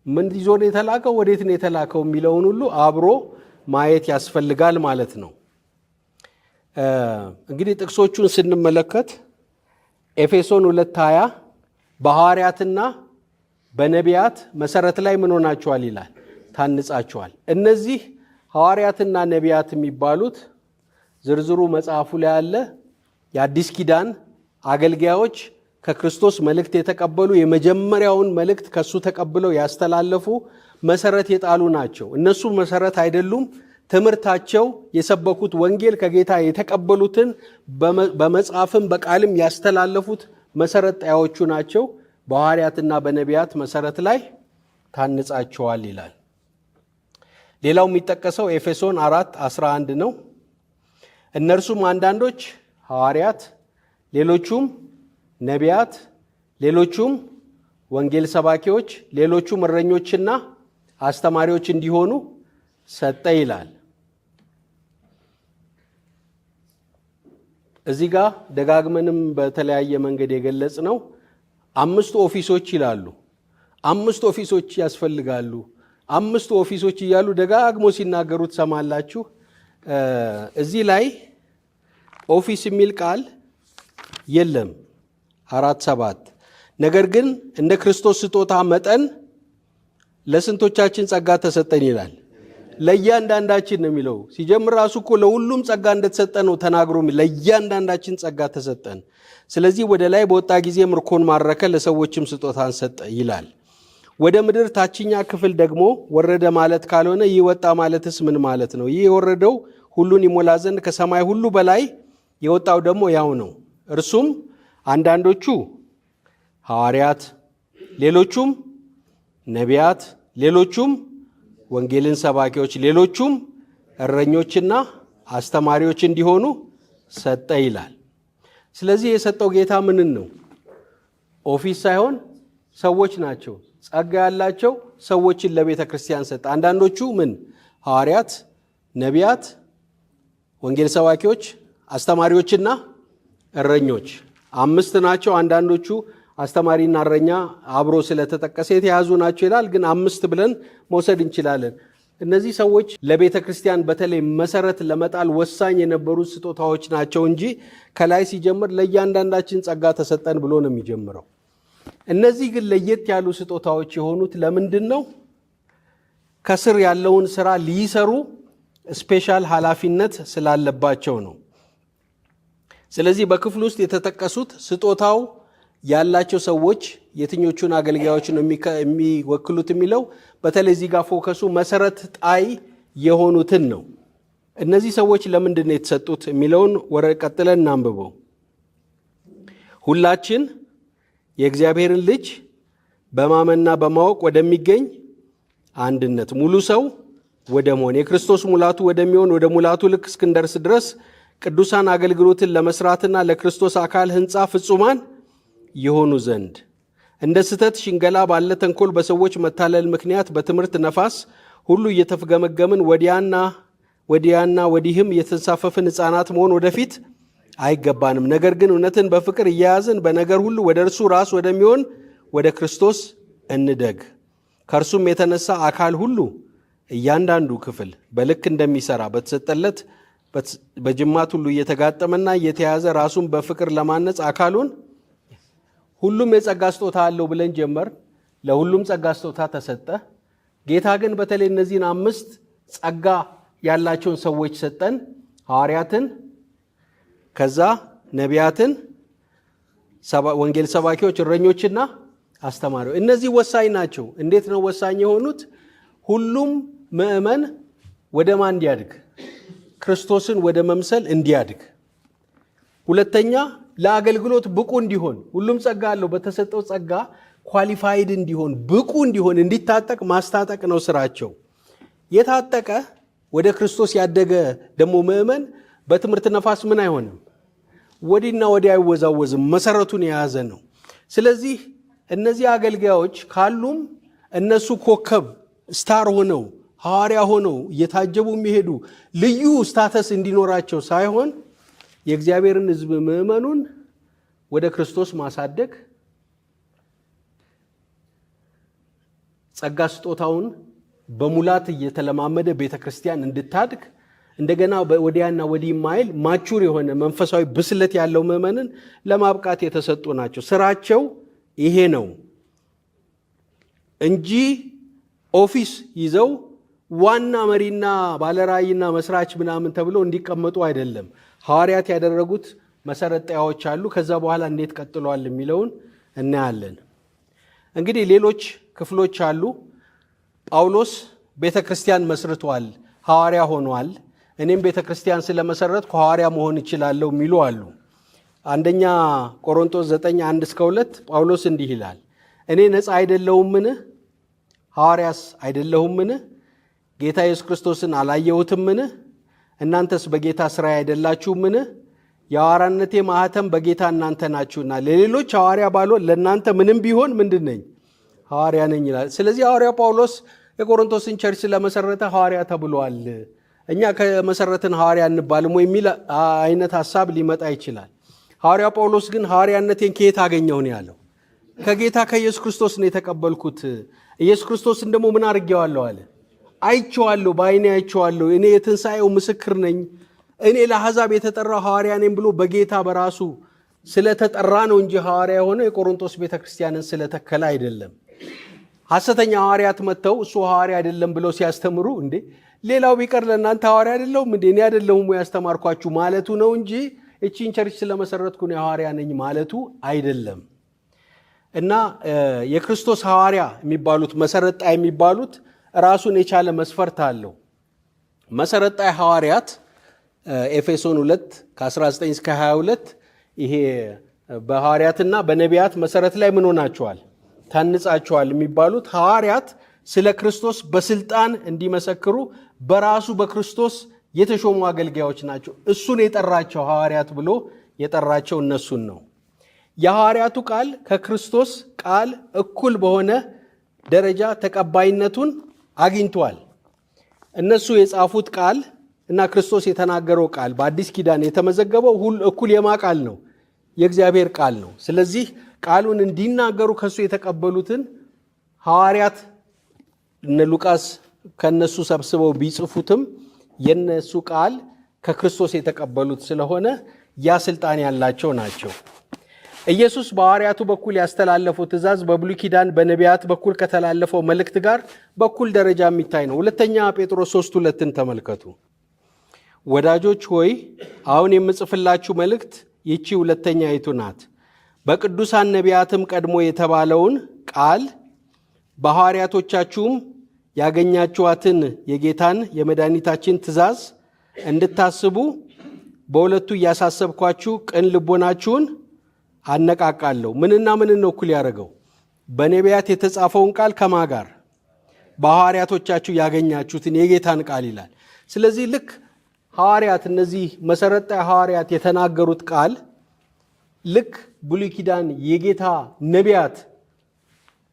ምን ይዞ ነው የተላከው፣ ወዴት ነው የተላከው የሚለውን ሁሉ አብሮ ማየት ያስፈልጋል ማለት ነው። እንግዲህ ጥቅሶቹን ስንመለከት ኤፌሶን 2:20 በሐዋርያትና በነቢያት መሰረት ላይ ምን ሆናችኋል ይላል? ታንጻችኋል። እነዚህ ሐዋርያትና ነቢያት የሚባሉት ዝርዝሩ መጽሐፉ ላይ አለ። የአዲስ ኪዳን አገልጋዮች ከክርስቶስ መልእክት የተቀበሉ የመጀመሪያውን መልእክት ከሱ ተቀብለው ያስተላለፉ መሰረት የጣሉ ናቸው። እነሱ መሰረት አይደሉም። ትምህርታቸው የሰበኩት ወንጌል ከጌታ የተቀበሉትን በመጽሐፍም በቃልም ያስተላለፉት መሰረት ጣዮቹ ናቸው። በሐዋርያትና በነቢያት መሰረት ላይ ታንጻቸዋል ይላል። ሌላው የሚጠቀሰው ኤፌሶን 4:11 ነው። እነርሱም አንዳንዶች ሐዋርያት፣ ሌሎቹም ነቢያት፣ ሌሎቹም ወንጌል ሰባኪዎች፣ ሌሎቹም እረኞችና አስተማሪዎች እንዲሆኑ ሰጠ ይላል። እዚህ ጋር ደጋግመንም በተለያየ መንገድ የገለጽ ነው 5 ኦፊሶች ይላሉ። 5 ኦፊሶች ያስፈልጋሉ። 5 ኦፊሶች እያሉ ደጋግሞ ሲናገሩ ትሰማላችሁ። እዚህ ላይ ኦፊስ የሚል ቃል የለም 4:7 ነገር ግን እንደ ክርስቶስ ስጦታ መጠን ለስንቶቻችን ጸጋ ተሰጠን ይላል። ለእያንዳንዳችን ነው የሚለው። ሲጀምር ራሱ እኮ ለሁሉም ጸጋ እንደተሰጠ ነው ተናግሮ፣ ለእያንዳንዳችን ጸጋ ተሰጠን። ስለዚህ ወደ ላይ በወጣ ጊዜ ምርኮን ማረከ፣ ለሰዎችም ስጦታን ሰጠ ይላል። ወደ ምድር ታችኛ ክፍል ደግሞ ወረደ ማለት ካልሆነ ይህ ወጣ ማለትስ ምን ማለት ነው? ይህ የወረደው ሁሉን ይሞላ ዘንድ ከሰማይ ሁሉ በላይ የወጣው ደግሞ ያው ነው። እርሱም አንዳንዶቹ ሐዋርያት፣ ሌሎቹም ነቢያት፣ ሌሎቹም ወንጌልን ሰባኪዎች፣ ሌሎቹም እረኞችና አስተማሪዎች እንዲሆኑ ሰጠ ይላል። ስለዚህ የሰጠው ጌታ ምንን ነው? ኦፊስ ሳይሆን ሰዎች ናቸው። ጸጋ ያላቸው ሰዎችን ለቤተ ክርስቲያን ሰጠ። አንዳንዶቹ ምን? ሐዋርያት፣ ነቢያት፣ ወንጌል ሰባኪዎች፣ አስተማሪዎችና እረኞች 5 ናቸው። አንዳንዶቹ አስተማሪና እረኛ አብሮ ስለተጠቀሰ የተያዙ ናቸው ይላል። ግን 5 ብለን መውሰድ እንችላለን። እነዚህ ሰዎች ለቤተ ክርስቲያን በተለይ መሰረት ለመጣል ወሳኝ የነበሩ ስጦታዎች ናቸው እንጂ ከላይ ሲጀምር ለእያንዳንዳችን ጸጋ ተሰጠን ብሎ ነው የሚጀምረው። እነዚህ ግን ለየት ያሉ ስጦታዎች የሆኑት ለምንድን ነው? ከስር ያለውን ስራ ሊሰሩ ስፔሻል ኃላፊነት ስላለባቸው ነው። ስለዚህ በክፍል ውስጥ የተጠቀሱት ስጦታው ያላቸው ሰዎች የትኞቹን አገልጋዮች ነው የሚወክሉት የሚለው በተለይ እዚህ ጋር ፎከሱ መሰረት ጣይ የሆኑትን ነው። እነዚህ ሰዎች ለምንድን ነው የተሰጡት የሚለውን ቀጥለን እናንብበው። ሁላችን የእግዚአብሔርን ልጅ በማመንና በማወቅ ወደሚገኝ አንድነት ሙሉ ሰው ወደ መሆን የክርስቶስ ሙላቱ ወደሚሆን ወደ ሙላቱ ልክ እስክንደርስ ድረስ ቅዱሳን አገልግሎትን ለመስራትና ለክርስቶስ አካል ሕንፃ ፍጹማን የሆኑ ዘንድ እንደ ስተት ሽንገላ ባለ ተንኮል በሰዎች መታለል ምክንያት በትምህርት ነፋስ ሁሉ እየተፍገመገምን ወዲያና ወዲህም እየተንሳፈፍን ሕፃናት መሆን ወደፊት አይገባንም። ነገር ግን እውነትን በፍቅር እያያዝን በነገር ሁሉ ወደ እርሱ ራስ ወደሚሆን ወደ ክርስቶስ እንደግ። ከእርሱም የተነሳ አካል ሁሉ እያንዳንዱ ክፍል በልክ እንደሚሰራ በተሰጠለት በጅማት ሁሉ እየተጋጠመና እየተያዘ ራሱን በፍቅር ለማነጽ አካሉን ሁሉም የጸጋ ስጦታ አለው ብለን ጀመር። ለሁሉም ጸጋ ስጦታ ተሰጠ። ጌታ ግን በተለይ እነዚህን 5 ጸጋ ያላቸውን ሰዎች ሰጠን። ሐዋርያትን፣ ከዛ ነቢያትን፣ ወንጌል ሰባኪዎች፣ እረኞችና አስተማሪዎች። እነዚህ ወሳኝ ናቸው። እንዴት ነው ወሳኝ የሆኑት? ሁሉም ምእመን ወደ ማን እንዲያድግ? ክርስቶስን ወደ መምሰል እንዲያድግ። ሁለተኛ ለአገልግሎት ብቁ እንዲሆን፣ ሁሉም ጸጋ አለው። በተሰጠው ጸጋ ኳሊፋይድ እንዲሆን፣ ብቁ እንዲሆን፣ እንዲታጠቅ ማስታጠቅ ነው ስራቸው። የታጠቀ ወደ ክርስቶስ ያደገ ደግሞ ምእመን በትምህርት ነፋስ ምን አይሆንም? ወዲና ወዲያ አይወዛወዝም። መሰረቱን የያዘ ነው። ስለዚህ እነዚህ አገልጋዮች ካሉም እነሱ ኮከብ ስታር ሆነው ሐዋርያ ሆነው እየታጀቡ የሚሄዱ ልዩ ስታተስ እንዲኖራቸው ሳይሆን የእግዚአብሔርን ሕዝብ ምእመኑን ወደ ክርስቶስ ማሳደግ፣ ጸጋ ስጦታውን በሙላት እየተለማመደ ቤተ ክርስቲያን እንድታድግ እንደገና ወዲያና ወዲህ ማይል ማቹር የሆነ መንፈሳዊ ብስለት ያለው ምእመንን ለማብቃት የተሰጡ ናቸው። ስራቸው ይሄ ነው እንጂ ኦፊስ ይዘው ዋና መሪና ባለራእይና መስራች ምናምን ተብለው እንዲቀመጡ አይደለም። ሐዋርያት ያደረጉት መሰረት ጣያዎች አሉ። ከዛ በኋላ እንዴት ቀጥሏል የሚለውን እናያለን። እንግዲህ ሌሎች ክፍሎች አሉ። ጳውሎስ ቤተ ክርስቲያን መስርቷል፣ ሐዋርያ ሆኗል። እኔም ቤተ ክርስቲያን ስለመሰረትኩ ሐዋርያ መሆን እችላለሁ የሚሉ አሉ። አንደኛ ቆሮንቶስ 9:1-2 ጳውሎስ እንዲህ ይላል፣ እኔ ነፃ አይደለሁምን? ሐዋርያስ አይደለሁምን? ጌታ ኢየሱስ ክርስቶስን አላየሁትምን? እናንተስ በጌታ ሥራ አይደላችሁምን? የሐዋርያነቴ ማኅተም በጌታ እናንተ ናችሁና ለሌሎች ሐዋርያ ባልሆን ለእናንተ ምንም ቢሆን ምንድን ነኝ? ሐዋርያ ነኝ ይላል። ስለዚህ ሐዋርያ ጳውሎስ የቆሮንቶስን ቸርች ስለመሰረተ ሐዋርያ ተብሏል። እኛ ከመሰረትን ሐዋርያ እንባልም የሚል አይነት ሐሳብ ሊመጣ ይችላል። ሐዋርያ ጳውሎስ ግን ሐዋርያነቴን ከየት አገኘሁ ነው ያለው? ከጌታ ከኢየሱስ ክርስቶስ ነው የተቀበልኩት። ኢየሱስ ክርስቶስን ደግሞ ምን አድርጌዋለሁ አለ? አይቼዋለሁ፣ በዓይኔ አይቼዋለሁ። እኔ የትንሣኤው ምስክር ነኝ። እኔ ለአሕዛብ የተጠራው ሐዋርያ ነኝ ብሎ በጌታ በራሱ ስለተጠራ ነው እንጂ ሐዋርያ የሆነው የቆሮንቶስ ቤተክርስቲያንን ስለተከለ አይደለም። ሐሰተኛ ሐዋርያት መጥተው እሱ ሐዋርያ አይደለም ብለው ሲያስተምሩ እንዴ ሌላው ቢቀር ለእናንተ ሐዋርያ አይደለሁም እንዴ እኔ አይደለሁም ያስተማርኳችሁ ማለቱ ነው እንጂ እቺን ቸርች ስለመሰረትኩ ነው ሐዋርያ ነኝ ማለቱ አይደለም። እና የክርስቶስ ሐዋርያ የሚባሉት መሰረጣይ የሚባሉት ራሱን የቻለ መስፈርት አለው። መሰረጣይ ሐዋርያት ኤፌሶን 2 ከ19 እስከ 22 ይሄ በሐዋርያትና በነቢያት መሰረት ላይ ምን ሆናቸዋል? ታንጻቸዋል የሚባሉት ሐዋርያት ስለ ክርስቶስ በስልጣን እንዲመሰክሩ በራሱ በክርስቶስ የተሾሙ አገልጋዮች ናቸው። እሱን የጠራቸው ሐዋርያት ብሎ የጠራቸው እነሱን ነው። የሐዋርያቱ ቃል ከክርስቶስ ቃል እኩል በሆነ ደረጃ ተቀባይነቱን አግኝቷል። እነሱ የጻፉት ቃል እና ክርስቶስ የተናገረው ቃል በአዲስ ኪዳን የተመዘገበው እኩል የማ ቃል ነው? የእግዚአብሔር ቃል ነው። ስለዚህ ቃሉን እንዲናገሩ ከሱ የተቀበሉትን ሐዋርያት እነ ሉቃስ ከነሱ ሰብስበው ቢጽፉትም የነሱ ቃል ከክርስቶስ የተቀበሉት ስለሆነ ያ ስልጣን ያላቸው ናቸው። ኢየሱስ በሐዋርያቱ በኩል ያስተላለፈው ትእዛዝ በብሉይ ኪዳን በነቢያት በኩል ከተላለፈው መልእክት ጋር በኩል ደረጃ የሚታይ ነው። ሁለተኛ ጴጥሮስ 3:2 ተመልከቱ። ወዳጆች ሆይ አሁን የምጽፍላችሁ መልእክት ይቺ ሁለተኛይቱ ናት። በቅዱሳን ነቢያትም ቀድሞ የተባለውን ቃል በሐዋርያቶቻችሁም ያገኛችኋትን የጌታን የመድኃኒታችን ትእዛዝ እንድታስቡ በሁለቱ እያሳሰብኳችሁ ቅን ልቦናችሁን አነቃቃለሁ። ምንና ምን ነው እኩል ያደረገው? በነቢያት የተጻፈውን ቃል ከማ ጋር? በሐዋርያቶቻችሁ ያገኛችሁትን የጌታን ቃል ይላል። ስለዚህ ልክ ሐዋርያት እነዚህ መሰረታዊ ሐዋርያት የተናገሩት ቃል ልክ ብሉይ ኪዳን የጌታ ነቢያት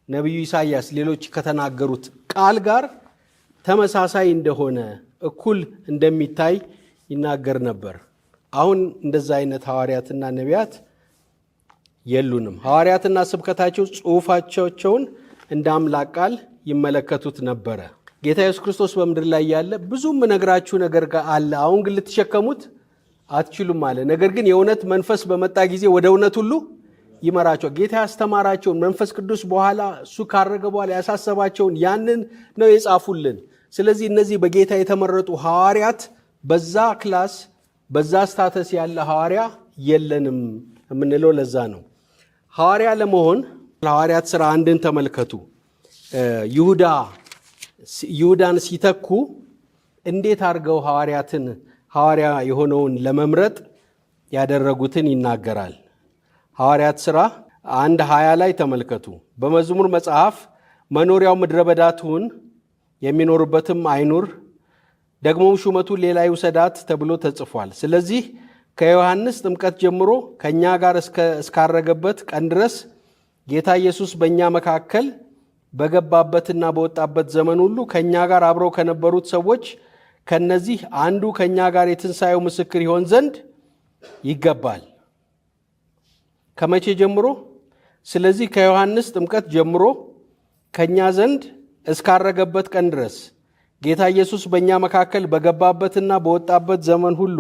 ነቢዩ ኢሳይያስ ሌሎች ከተናገሩት ቃል ጋር ተመሳሳይ እንደሆነ እኩል እንደሚታይ ይናገር ነበር። አሁን እንደዛ አይነት ሐዋርያትና ነቢያት የሉንም። ሐዋርያትና ስብከታቸው ጽሑፋቸውን እንደ አምላክ ቃል ይመለከቱት ነበረ። ጌታ ኢየሱስ ክርስቶስ በምድር ላይ ያለ ብዙም ነግራችሁ ነገር አለ፣ አሁን ግን ልትሸከሙት አትችሉም አለ። ነገር ግን የእውነት መንፈስ በመጣ ጊዜ ወደ እውነት ሁሉ ይመራቸዋል። ጌታ ያስተማራቸውን መንፈስ ቅዱስ በኋላ እሱ ካረገ በኋላ ያሳሰባቸውን ያንን ነው የጻፉልን። ስለዚህ እነዚህ በጌታ የተመረጡ ሐዋርያት በዛ ክላስ በዛ ስታተስ ያለ ሐዋርያ የለንም የምንለው ለዛ ነው። ሐዋርያ ለመሆን ሐዋርያት ሥራ 1 ተመልከቱ። ይሁዳን ሲተኩ እንዴት አድርገው ሐዋርያ የሆነውን ለመምረጥ ያደረጉትን ይናገራል። ሐዋርያት ሥራ 1:20 ላይ ተመልከቱ። በመዝሙር መጽሐፍ መኖሪያው ምድረ በዳ ትሁን፣ የሚኖርበትም አይኑር፣ ደግሞም ሹመቱን ሌላ ይውሰዳት ተብሎ ተጽፏል። ስለዚህ ከዮሐንስ ጥምቀት ጀምሮ ከእኛ ጋር እስካረገበት ቀን ድረስ ጌታ ኢየሱስ በእኛ መካከል በገባበትና በወጣበት ዘመን ሁሉ ከእኛ ጋር አብረው ከነበሩት ሰዎች ከነዚህ አንዱ ከእኛ ጋር የትንሣኤው ምስክር ይሆን ዘንድ ይገባል። ከመቼ ጀምሮ? ስለዚህ ከዮሐንስ ጥምቀት ጀምሮ ከእኛ ዘንድ እስካረገበት ቀን ድረስ ጌታ ኢየሱስ በእኛ መካከል በገባበትና በወጣበት ዘመን ሁሉ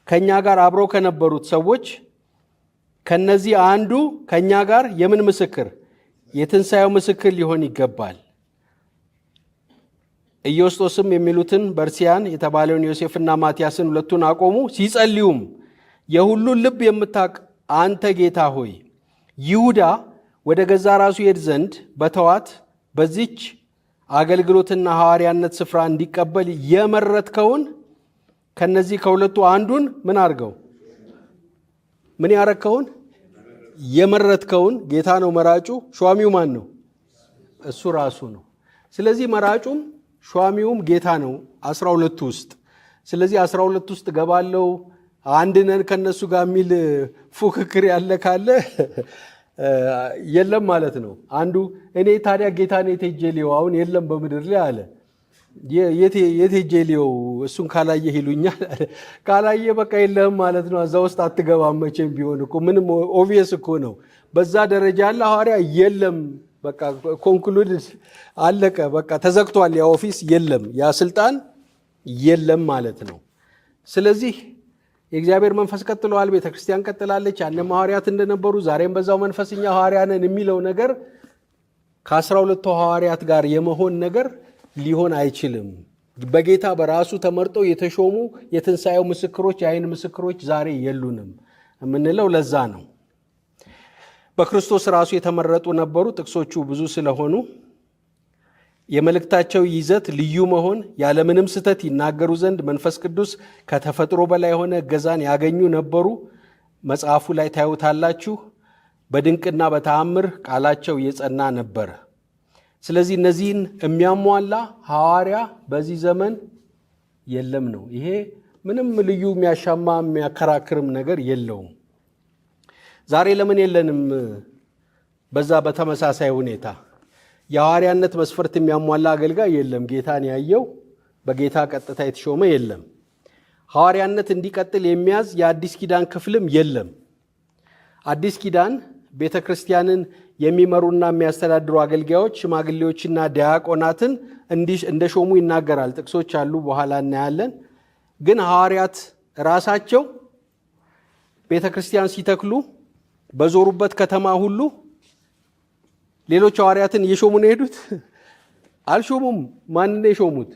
ከእኛ ጋር አብረው ከነበሩት ሰዎች ከነዚህ አንዱ ከእኛ ጋር የምን ምስክር? የትንሣኤው ምስክር ሊሆን ይገባል። ኢዮስጦስም የሚሉትን በርሲያን የተባለውን ዮሴፍና ማትያስን ሁለቱን አቆሙ። ሲጸልዩም የሁሉን ልብ የምታውቅ አንተ ጌታ ሆይ ይሁዳ ወደ ገዛ ራሱ ይሄድ ዘንድ በተዋት በዚች አገልግሎትና ሐዋርያነት ስፍራ እንዲቀበል የመረጥከውን ከነዚህ ከሁለቱ አንዱን ምን አድርገው? ምን ያረከውን? የመረጥከውን። ጌታ ነው መራጩ። ሿሚው ማን ነው? እሱ ራሱ ነው። ስለዚህ መራጩም ሿሚውም ጌታ ነው 12 ውስጥ። ስለዚህ 12 ውስጥ ገባለው አንድ ነን ከነሱ ጋር የሚል ፉክክር ያለ ካለ የለም ማለት ነው። አንዱ እኔ ታዲያ ጌታ ነው ተጀሊው አሁን የለም በምድር ላይ አለ። የት ሄጄ ሊየው እሱን ካላየህ ይሉኛል። ካላየ በቃ የለህም ማለት ነው። እዛ ውስጥ አትገባም መቼም ቢሆን እኮ ምንም ኦብቪየስ እኮ ነው። በዛ ደረጃ ያለ ሐዋርያ የለም። በቃ ኮንክሉድ አለቀ። በቃ ተዘግቷል። ያ ኦፊስ የለም፣ ያ ስልጣን የለም ማለት ነው። ስለዚህ የእግዚአብሔር መንፈስ ቀጥሏል፣ ቤተክርስቲያን ቀጥላለች። ያንም ሐዋርያት እንደነበሩ ዛሬም በዛው መንፈስኛ ሐዋርያ ነን የሚለው ነገር ከ12 ሐዋርያት ጋር የመሆን ነገር ሊሆን አይችልም። በጌታ በራሱ ተመርጠው የተሾሙ የትንሣኤው ምስክሮች፣ የዓይን ምስክሮች ዛሬ የሉንም የምንለው ለዛ ነው። በክርስቶስ ራሱ የተመረጡ ነበሩ። ጥቅሶቹ ብዙ ስለሆኑ የመልእክታቸው ይዘት ልዩ መሆን፣ ያለምንም ስህተት ይናገሩ ዘንድ መንፈስ ቅዱስ ከተፈጥሮ በላይ የሆነ እገዛን ያገኙ ነበሩ። መጽሐፉ ላይ ታዩታላችሁ። በድንቅና በተአምር ቃላቸው የጸና ነበረ። ስለዚህ እነዚህን የሚያሟላ ሐዋርያ በዚህ ዘመን የለም ነው። ይሄ ምንም ልዩ የሚያሻማ የሚያከራክርም ነገር የለውም። ዛሬ ለምን የለንም? በዛ በተመሳሳይ ሁኔታ የሐዋርያነት መስፈርት የሚያሟላ አገልጋይ የለም። ጌታን ያየው በጌታ ቀጥታ የተሾመ የለም። ሐዋርያነት እንዲቀጥል የሚያዝ የአዲስ ኪዳን ክፍልም የለም። አዲስ ኪዳን ቤተ ክርስቲያንን የሚመሩና የሚያስተዳድሩ አገልጋዮች፣ ሽማግሌዎችና ዲያቆናትን እንደሾሙ ይናገራል። ጥቅሶች አሉ፣ በኋላ እናያለን። ግን ሐዋርያት ራሳቸው ቤተ ክርስቲያን ሲተክሉ በዞሩበት ከተማ ሁሉ ሌሎች ሐዋርያትን እየሾሙ ነው የሄዱት? አልሾሙም። ማንን የሾሙት?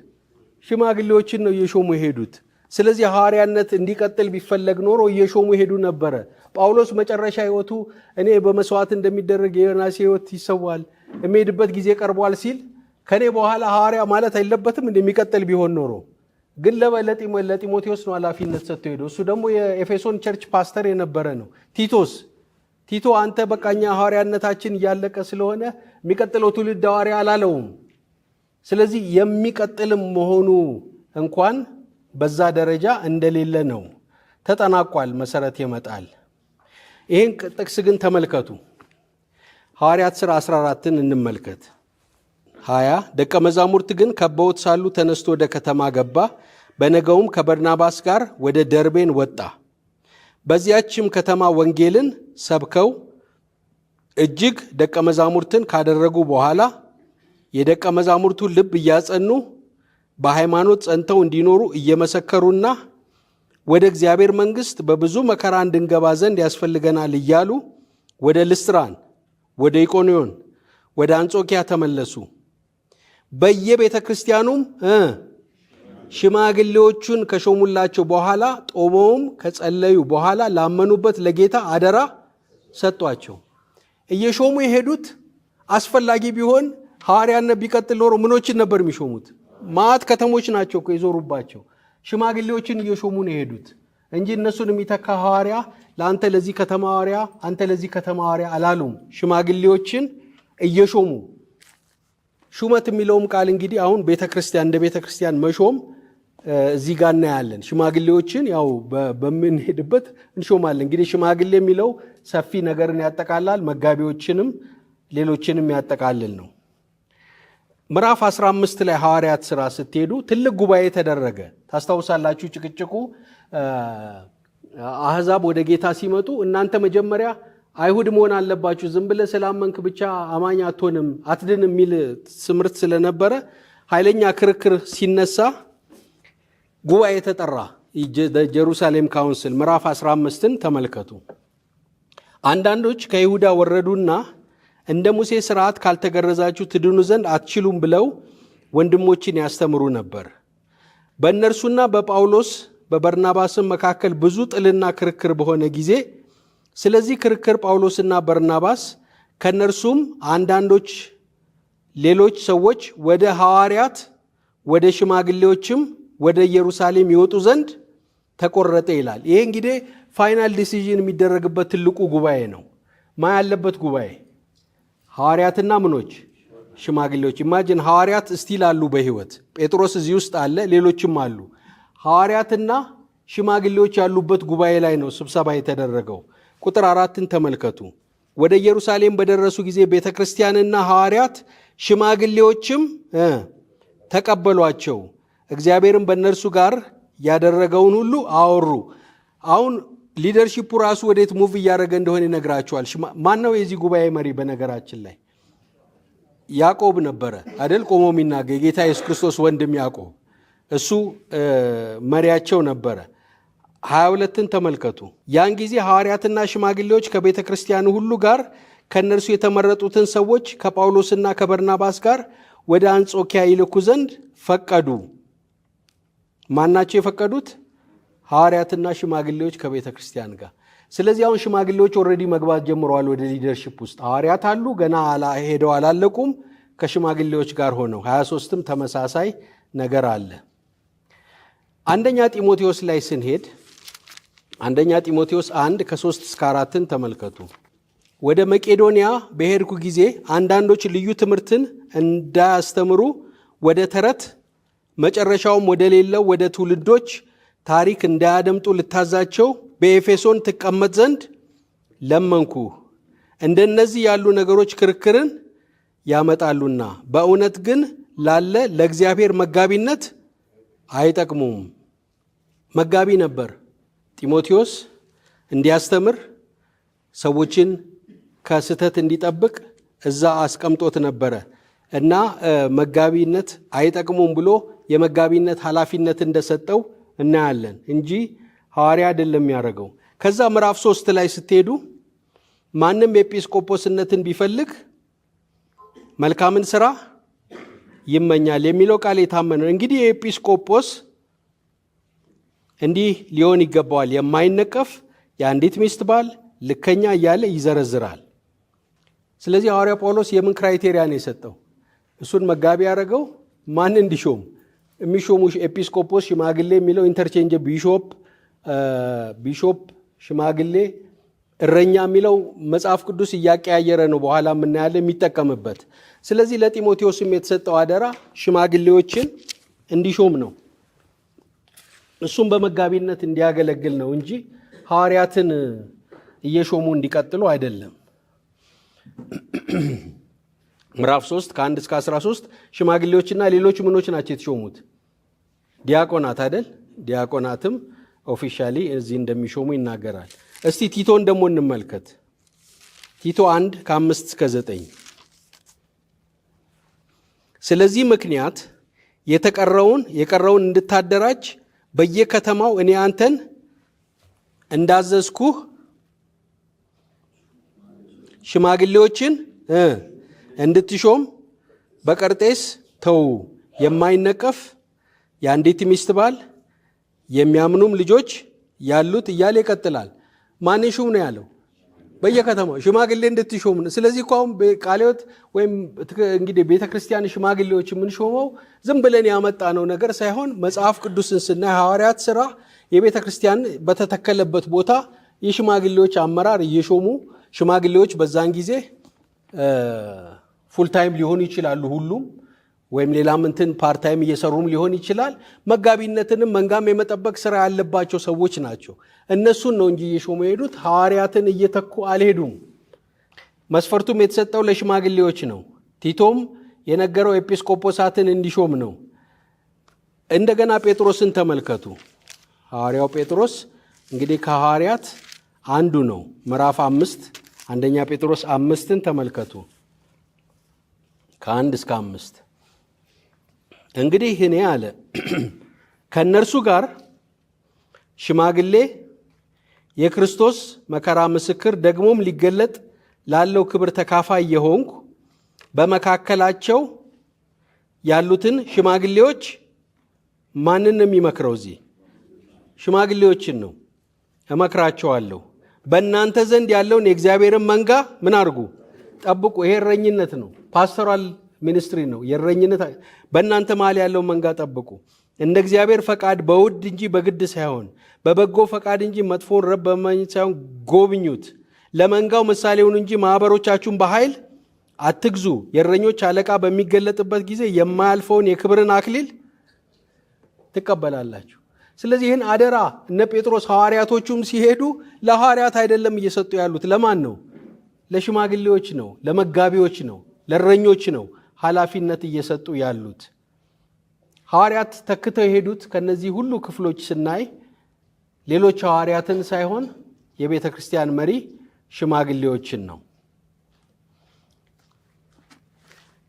ሽማግሌዎችን ነው እየሾሙ የሄዱት። ስለዚህ ሐዋርያነት እንዲቀጥል ቢፈለግ ኖሮ እየሾሙ ይሄዱ ነበረ። ጳውሎስ መጨረሻ ሕይወቱ እኔ በመስዋዕት እንደሚደረግ የዮናስ ሕይወት ይሰዋል፣ የሚሄድበት ጊዜ ቀርቧል ሲል ከኔ በኋላ ሐዋርያ ማለት አይለበትም እንደሚቀጥል ቢሆን ኖሮ። ግን ለጢሞቴዎስ ነው ኃላፊነት ሰጥቶ ሄዶ። እሱ ደግሞ የኤፌሶን ቸርች ፓስተር የነበረ ነው። ቲቶ አንተ በቃኛ ሐዋርያነታችን እያለቀ ስለሆነ የሚቀጥለው ትውልድ ሐዋርያ አላለውም። ስለዚህ የሚቀጥልም መሆኑ እንኳን በዛ ደረጃ እንደሌለ ነው። ተጠናቋል፣ መሰረት ይመጣል። ይህን ጥቅስ ግን ተመልከቱ። ሐዋርያት ሥራ 14ን እንመልከት። 20 ደቀ መዛሙርት ግን ከበውት ሳሉ ተነስቶ ወደ ከተማ ገባ። በነገውም ከበርናባስ ጋር ወደ ደርቤን ወጣ። በዚያችም ከተማ ወንጌልን ሰብከው እጅግ ደቀ መዛሙርትን ካደረጉ በኋላ የደቀ መዛሙርቱን ልብ እያጸኑ በሃይማኖት ጸንተው እንዲኖሩ እየመሰከሩና ወደ እግዚአብሔር መንግሥት በብዙ መከራ እንድንገባ ዘንድ ያስፈልገናል እያሉ ወደ ልስጥራን፣ ወደ ኢቆንዮን፣ ወደ አንጾኪያ ተመለሱ። በየቤተ ክርስቲያኑም ሽማግሌዎቹን ከሾሙላቸው በኋላ ጦመውም ከጸለዩ በኋላ ላመኑበት ለጌታ አደራ ሰጧቸው። እየሾሙ የሄዱት አስፈላጊ ቢሆን ሐዋርያነት ቢቀጥል ኖሮ ምኖችን ነበር የሚሾሙት? ማዕት ከተሞች ናቸው እኮ የዞሩባቸው። ሽማግሌዎችን እየሾሙ ነው የሄዱት እንጂ እነሱን የሚተካ ሐዋርያ ለአንተ ለዚህ ከተማ ሐዋርያ፣ አንተ ለዚህ ከተማ ሐዋርያ አላሉም። ሽማግሌዎችን እየሾሙ ሹመት የሚለውም ቃል እንግዲህ አሁን ቤተክርስቲያን እንደ ቤተክርስቲያን መሾም እዚህ ጋር እናያለን። ሽማግሌዎችን ያው በምንሄድበት እንሾማለን። እንግዲህ ሽማግሌ የሚለው ሰፊ ነገርን ያጠቃላል፣ መጋቢዎችንም ሌሎችንም ያጠቃልል ነው። ምዕራፍ 15 ላይ ሐዋርያት ሥራ ስትሄዱ ትልቅ ጉባኤ ተደረገ። ታስታውሳላችሁ። ጭቅጭቁ አሕዛብ ወደ ጌታ ሲመጡ እናንተ መጀመሪያ አይሁድ መሆን አለባችሁ፣ ዝም ብለህ ስላመንክ ብቻ አማኝ አትሆንም፣ አትድንም የሚል ትምህርት ስለነበረ ኃይለኛ ክርክር ሲነሳ ጉባኤ ተጠራ። ጀሩሳሌም ካውንስል ምዕራፍ 15ን ተመልከቱ። አንዳንዶች ከይሁዳ ወረዱና እንደ ሙሴ ሥርዓት ካልተገረዛችሁ ትድኑ ዘንድ አትችሉም ብለው ወንድሞችን ያስተምሩ ነበር። በእነርሱና በጳውሎስ በበርናባስም መካከል ብዙ ጥልና ክርክር በሆነ ጊዜ ስለዚህ ክርክር ጳውሎስና በርናባስ ከእነርሱም አንዳንዶች ሌሎች ሰዎች ወደ ሐዋርያት ወደ ሽማግሌዎችም ወደ ኢየሩሳሌም ይወጡ ዘንድ ተቆረጠ ይላል። ይሄ እንግዲህ ፋይናል ዲሲዥን የሚደረግበት ትልቁ ጉባኤ ነው። ማ ያለበት ጉባኤ? ሐዋርያትና ምኖች? ሽማግሌዎች። ኢማጂን ሐዋርያት እስቲል አሉ በሕይወት። ጴጥሮስ እዚህ ውስጥ አለ፣ ሌሎችም አሉ። ሐዋርያትና ሽማግሌዎች ያሉበት ጉባኤ ላይ ነው ስብሰባ የተደረገው። ቁጥር 4ን ተመልከቱ። ወደ ኢየሩሳሌም በደረሱ ጊዜ ቤተ ክርስቲያንና ሐዋርያት ሽማግሌዎችም ተቀበሏቸው፣ እግዚአብሔርም በእነርሱ ጋር ያደረገውን ሁሉ አወሩ። አሁን ሊደርሺፑ ራሱ ወዴት ሙቭ እያደረገ እንደሆነ ይነግራቸዋል። ማን ነው የዚህ ጉባኤ መሪ? በነገራችን ላይ ያዕቆብ ነበረ አይደል? ቆሞ የሚናገር የጌታ ኢየሱስ ክርስቶስ ወንድም ያዕቆብ፣ እሱ መሪያቸው ነበረ። 22ን ተመልከቱ። ያን ጊዜ ሐዋርያትና ሽማግሌዎች ከቤተ ክርስቲያኑ ሁሉ ጋር ከእነርሱ የተመረጡትን ሰዎች ከጳውሎስና ከበርናባስ ጋር ወደ አንጾኪያ ይልኩ ዘንድ ፈቀዱ። ማናቸው የፈቀዱት? ሐዋርያትና ሽማግሌዎች ከቤተ ክርስቲያን ጋር። ስለዚህ አሁን ሽማግሌዎች ኦልሬዲ መግባት ጀምረዋል ወደ ሊደርሺፕ ውስጥ። ሐዋርያት አሉ ገና ሄደው አላለቁም፣ ከሽማግሌዎች ጋር ሆነው። 23ም ተመሳሳይ ነገር አለ። አንደኛ ጢሞቴዎስ ላይ ስንሄድ አንደኛ ጢሞቴዎስ 1 ከ3 እስከ 4ን ተመልከቱ። ወደ መቄዶንያ በሄድኩ ጊዜ አንዳንዶች ልዩ ትምህርትን እንዳያስተምሩ ወደ ተረት መጨረሻውም ወደ ሌለው ወደ ትውልዶች ታሪክ እንዳያደምጡ ልታዛቸው በኤፌሶን ትቀመጥ ዘንድ ለመንኩ። እንደነዚህ ያሉ ነገሮች ክርክርን ያመጣሉና በእውነት ግን ላለ ለእግዚአብሔር መጋቢነት አይጠቅሙም። መጋቢ ነበር ጢሞቴዎስ፣ እንዲያስተምር ሰዎችን ከስህተት እንዲጠብቅ እዛ አስቀምጦት ነበረ እና መጋቢነት አይጠቅሙም ብሎ የመጋቢነት ኃላፊነት እንደሰጠው እናያለን እንጂ ሐዋርያ አይደለም ያደረገው። ከዛ ምዕራፍ 3 ላይ ስትሄዱ ማንም ኤጲስቆጶስነትን ቢፈልግ መልካምን ስራ ይመኛል የሚለው ቃል የታመነ ነው። እንግዲህ የኤጲስቆጶስ እንዲህ ሊሆን ይገባዋል፣ የማይነቀፍ የአንዲት ሚስት ባል፣ ልከኛ እያለ ይዘረዝራል። ስለዚህ ሐዋርያ ጳውሎስ የምን ክራይቴሪያ ነው የሰጠው? እሱን መጋቢ ያደረገው ማን እንዲሾም? የሚሾሙ ኤጲስቆጶስ፣ ሽማግሌ የሚለው ኢንተርቼንጅ፣ ቢሾፕ፣ ሽማግሌ፣ እረኛ የሚለው መጽሐፍ ቅዱስ እያቀያየረ ነው በኋላ የምናያለን የሚጠቀምበት። ስለዚህ ለጢሞቴዎስም የተሰጠው አደራ ሽማግሌዎችን እንዲሾም ነው፣ እሱም በመጋቢነት እንዲያገለግል ነው እንጂ ሐዋርያትን እየሾሙ እንዲቀጥሉ አይደለም። ምዕራፍ 3 ከ1 እስከ 13 ሽማግሌዎችና ሌሎች ምኖች ናቸው የተሾሙት? ዲያቆናት አይደል? ዲያቆናትም ኦፊሻሊ እዚህ እንደሚሾሙ ይናገራል። እስቲ ቲቶን ደግሞ እንመልከት። ቲቶ 1 ከ5 እስከ 9 ስለዚህ ምክንያት የቀረውን እንድታደራጅ በየከተማው እኔ አንተን እንዳዘዝኩህ ሽማግሌዎችን እንድትሾም በቀርጤስ ተው፣ የማይነቀፍ የአንዲት ሚስት ባል፣ የሚያምኑም ልጆች ያሉት እያለ ይቀጥላል። ማን ሹም ነው ያለው? በየከተማው ሽማግሌ እንድትሾም ነው። ስለዚህ እኮ አሁን ቃለ ሕይወት ወይም እንግዲህ ቤተ ክርስቲያን ሽማግሌዎች የምንሾመው ዝም ብለን ያመጣነው ነገር ሳይሆን መጽሐፍ ቅዱስን ስናይ ሐዋርያት ሥራ የቤተ ክርስቲያን በተተከለበት ቦታ የሽማግሌዎች አመራር እየሾሙ ሽማግሌዎች በዛን ጊዜ ፉል ታይም ሊሆኑ ይችላሉ ሁሉም፣ ወይም ሌላም እንትን ፓርት ታይም እየሰሩም ሊሆን ይችላል። መጋቢነትንም መንጋም የመጠበቅ ስራ ያለባቸው ሰዎች ናቸው። እነሱን ነው እንጂ እየሾሙ የሄዱት፣ ሐዋርያትን እየተኩ አልሄዱም። መስፈርቱም የተሰጠው ለሽማግሌዎች ነው። ቲቶም የነገረው ኤጲስቆጶሳትን እንዲሾም ነው። እንደገና ጴጥሮስን ተመልከቱ። ሐዋርያው ጴጥሮስ እንግዲህ ከሐዋርያት አንዱ ነው። ምዕራፍ 5 አንደኛ ጴጥሮስ 5ን ተመልከቱ ከ1 እስከ 5 እንግዲህ እኔ አለ ከእነርሱ ጋር ሽማግሌ የክርስቶስ መከራ ምስክር ደግሞም ሊገለጥ ላለው ክብር ተካፋይ የሆንኩ በመካከላቸው ያሉትን ሽማግሌዎች ማንን ነው የሚመክረው? እዚህ ሽማግሌዎችን ነው እመክራቸዋለሁ። በእናንተ ዘንድ ያለውን የእግዚአብሔርን መንጋ ምን አድርጉ? ጠብቁ። ይሄ እረኝነት ነው፣ ፓስቶራል ሚኒስትሪ ነው። የእረኝነት በእናንተ መሃል ያለውን መንጋ ጠብቁ፣ እንደ እግዚአብሔር ፈቃድ በውድ እንጂ በግድ ሳይሆን በበጎ ፈቃድ እንጂ መጥፎን ረብ በመመኘት ሳይሆን ጎብኙት። ለመንጋው ምሳሌ ሁኑ እንጂ ማኅበሮቻችሁን በኃይል አትግዙ። የእረኞች አለቃ በሚገለጥበት ጊዜ የማያልፈውን የክብርን አክሊል ትቀበላላችሁ። ስለዚህ ይህን አደራ እነ ጴጥሮስ ሐዋርያቶቹም ሲሄዱ ለሐዋርያት አይደለም እየሰጡ ያሉት። ለማን ነው? ለሽማግሌዎች ነው፣ ለመጋቢዎች ነው፣ ለእረኞች ነው ኃላፊነት እየሰጡ ያሉት። ሐዋርያት ተክተው የሄዱት ከነዚህ ሁሉ ክፍሎች ስናይ ሌሎች ሐዋርያትን ሳይሆን የቤተ ክርስቲያን መሪ ሽማግሌዎችን ነው።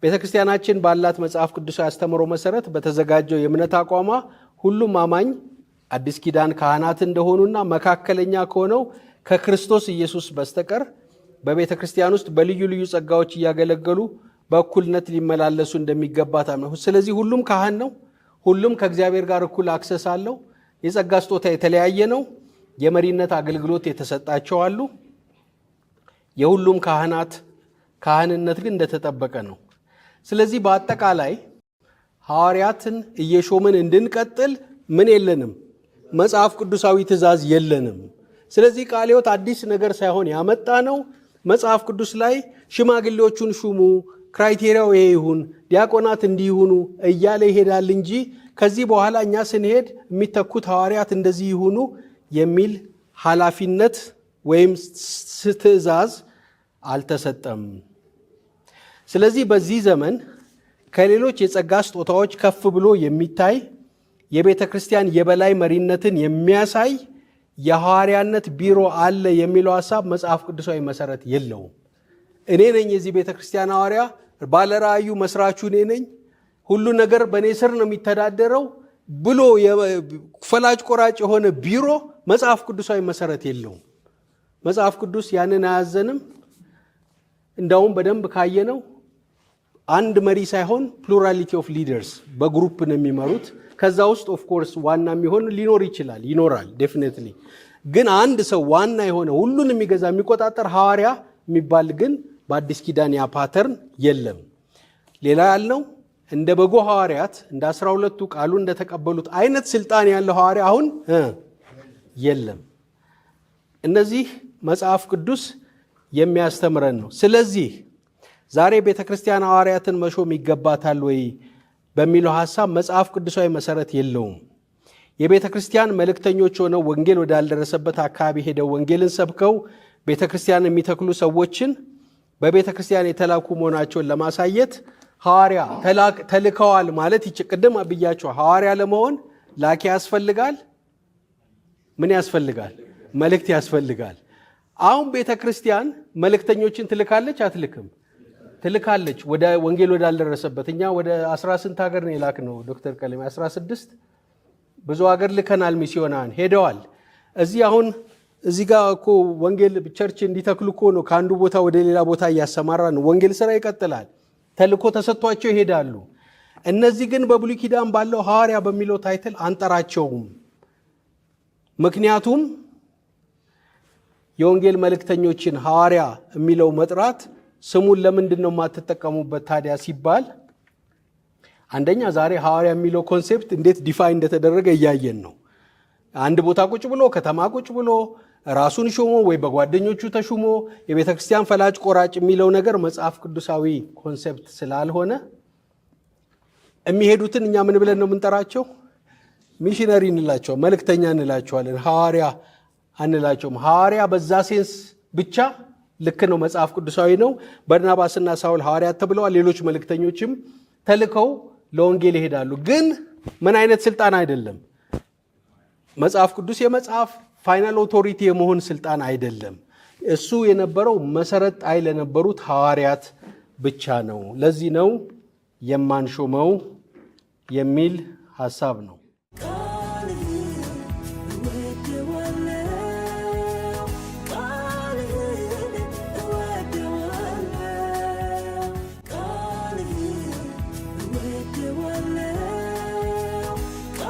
ቤተ ክርስቲያናችን ባላት መጽሐፍ ቅዱሳዊ አስተምህሮ መሰረት በተዘጋጀው የእምነት አቋሟ ሁሉም አማኝ አዲስ ኪዳን ካህናት እንደሆኑና መካከለኛ ከሆነው ከክርስቶስ ኢየሱስ በስተቀር በቤተ ክርስቲያን ውስጥ በልዩ ልዩ ጸጋዎች እያገለገሉ በእኩልነት ሊመላለሱ እንደሚገባ ታምነው። ስለዚህ ሁሉም ካህን ነው። ሁሉም ከእግዚአብሔር ጋር እኩል አክሰስ አለው። የጸጋ ስጦታ የተለያየ ነው። የመሪነት አገልግሎት የተሰጣቸው አሉ። የሁሉም ካህንነት ግን እንደተጠበቀ ነው። ስለዚህ በአጠቃላይ ሐዋርያትን እየሾምን እንድንቀጥል ምን የለንም? መጽሐፍ ቅዱሳዊ ትእዛዝ የለንም። ስለዚህ ቃለ ሕይወት አዲስ ነገር ሳይሆን ያመጣ ነው። መጽሐፍ ቅዱስ ላይ ሽማግሌዎቹን ሹሙ፣ ክራይቴሪያው ይሄ ይሁን፣ ዲያቆናት እንዲሆኑ እያለ ይሄዳል እንጂ ከዚህ በኋላ እኛ ስንሄድ የሚተኩት ሐዋርያት እንደዚህ ይሁኑ የሚል ኃላፊነት ወይም ትእዛዝ አልተሰጠም። ስለዚህ በዚህ ዘመን ከሌሎች የጸጋ ስጦታዎች ከፍ ብሎ የሚታይ የቤተ ክርስቲያን የበላይ መሪነትን የሚያሳይ የሐዋርያነት ቢሮ አለ የሚለው ሐሳብ መጽሐፍ ቅዱሳዊ መሰረት የለውም። እኔ ነኝ የዚህ ቤተ ክርስቲያን ሐዋርያ፣ ባለራእዩ መስራቹ እኔ ነኝ፣ ሁሉ ነገር በእኔ ስር ነው የሚተዳደረው ብሎ ፈላጭ ቆራጭ የሆነ ቢሮ መጽሐፍ ቅዱሳዊ መሰረት የለውም። መጽሐፍ ቅዱስ ያንን አያዘንም። እንዳውም በደንብ ካየነው አንድ መሪ ሳይሆን ፕሉራሊቲ ኦፍ ሊደርስ በግሩፕ ነው የሚመሩት። ከዛ ውስጥ ኦፍ ኮርስ ዋና የሚሆን ሊኖር ይችላል፣ ይኖራል ዴፊኒትሊ። ግን አንድ ሰው ዋና የሆነ ሁሉን የሚገዛ የሚቆጣጠር ሐዋርያ የሚባል ግን በአዲስ ኪዳን ያ ፓተርን የለም። ሌላ ያልነው እንደ በጎ ሐዋርያት እንደ 12ቱ ቃሉ እንደተቀበሉት አይነት ስልጣን ያለው ሐዋርያ አሁን የለም። እነዚህ መጽሐፍ ቅዱስ የሚያስተምረን ነው። ስለዚህ ዛሬ ቤተ ክርስቲያን ሐዋርያትን መሾም ይገባታል ወይ በሚለው ሐሳብ መጽሐፍ ቅዱሳዊ መሰረት የለውም። የቤተ ክርስቲያን መልእክተኞች ሆነው ወንጌል ወዳልደረሰበት አካባቢ ሄደው ወንጌልን ሰብከው ቤተ ክርስቲያን የሚተክሉ ሰዎችን በቤተ ክርስቲያን የተላኩ መሆናቸውን ለማሳየት ሐዋርያ ተልከዋል ማለት ቅድም ብያቸው፣ ሐዋርያ ለመሆን ላኪ ያስፈልጋል። ምን ያስፈልጋል? መልእክት ያስፈልጋል። አሁን ቤተ ክርስቲያን መልእክተኞችን ትልካለች አትልክም? ትልካለች። ወደ ወንጌል ወዳልደረሰበት እኛ ወደ 18 ሀገር ነው የላክ ነው ዶክተር ቀለሜ 16 ብዙ ሀገር ልከናል። ሚስዮናን ሄደዋል። እዚህ ጋር እኮ ወንጌል ቸርች እንዲተክሉ እኮ ነው ከአንዱ ቦታ ወደ ሌላ ቦታ እያሰማራ ነው። ወንጌል ስራ ይቀጥላል። ተልኮ ተሰጥቷቸው ይሄዳሉ። እነዚህ ግን በብሉይ ኪዳን ባለው ሐዋርያ በሚለው ታይትል አንጠራቸውም። ምክንያቱም የወንጌል መልእክተኞችን ሐዋርያ የሚለው መጥራት ስሙን ለምንድን ነው የማትጠቀሙበት ታዲያ ሲባል፣ አንደኛ ዛሬ ሐዋርያ የሚለው ኮንሴፕት እንዴት ዲፋይን እንደተደረገ እያየን ነው። አንድ ቦታ ቁጭ ብሎ ከተማ ቁጭ ብሎ ራሱን ሾሞ ወይ በጓደኞቹ ተሹሞ የቤተ ክርስቲያን ፈላጭ ቆራጭ የሚለው ነገር መጽሐፍ ቅዱሳዊ ኮንሴፕት ስላልሆነ የሚሄዱትን እኛ ምን ብለን ነው የምንጠራቸው? ሚሽነሪ እንላቸው፣ መልእክተኛ እንላቸዋለን። ሐዋርያ አንላቸውም። ሐዋርያ በዛ ሴንስ ብቻ ልክ ነው፣ መጽሐፍ ቅዱሳዊ ነው። በርናባስና ሳውል ሐዋርያት ተብለዋል። ሌሎች መልእክተኞችም ተልከው ለወንጌል ይሄዳሉ። ግን ምን አይነት ስልጣን አይደለም። መጽሐፍ ቅዱስ የመጽሐፍ ፋይናል ኦቶሪቲ የመሆን ስልጣን አይደለም። እሱ የነበረው መሰረት ጣይ ለነበሩት ሐዋርያት ብቻ ነው። ለዚህ ነው የማንሾመው የሚል ሐሳብ ነው።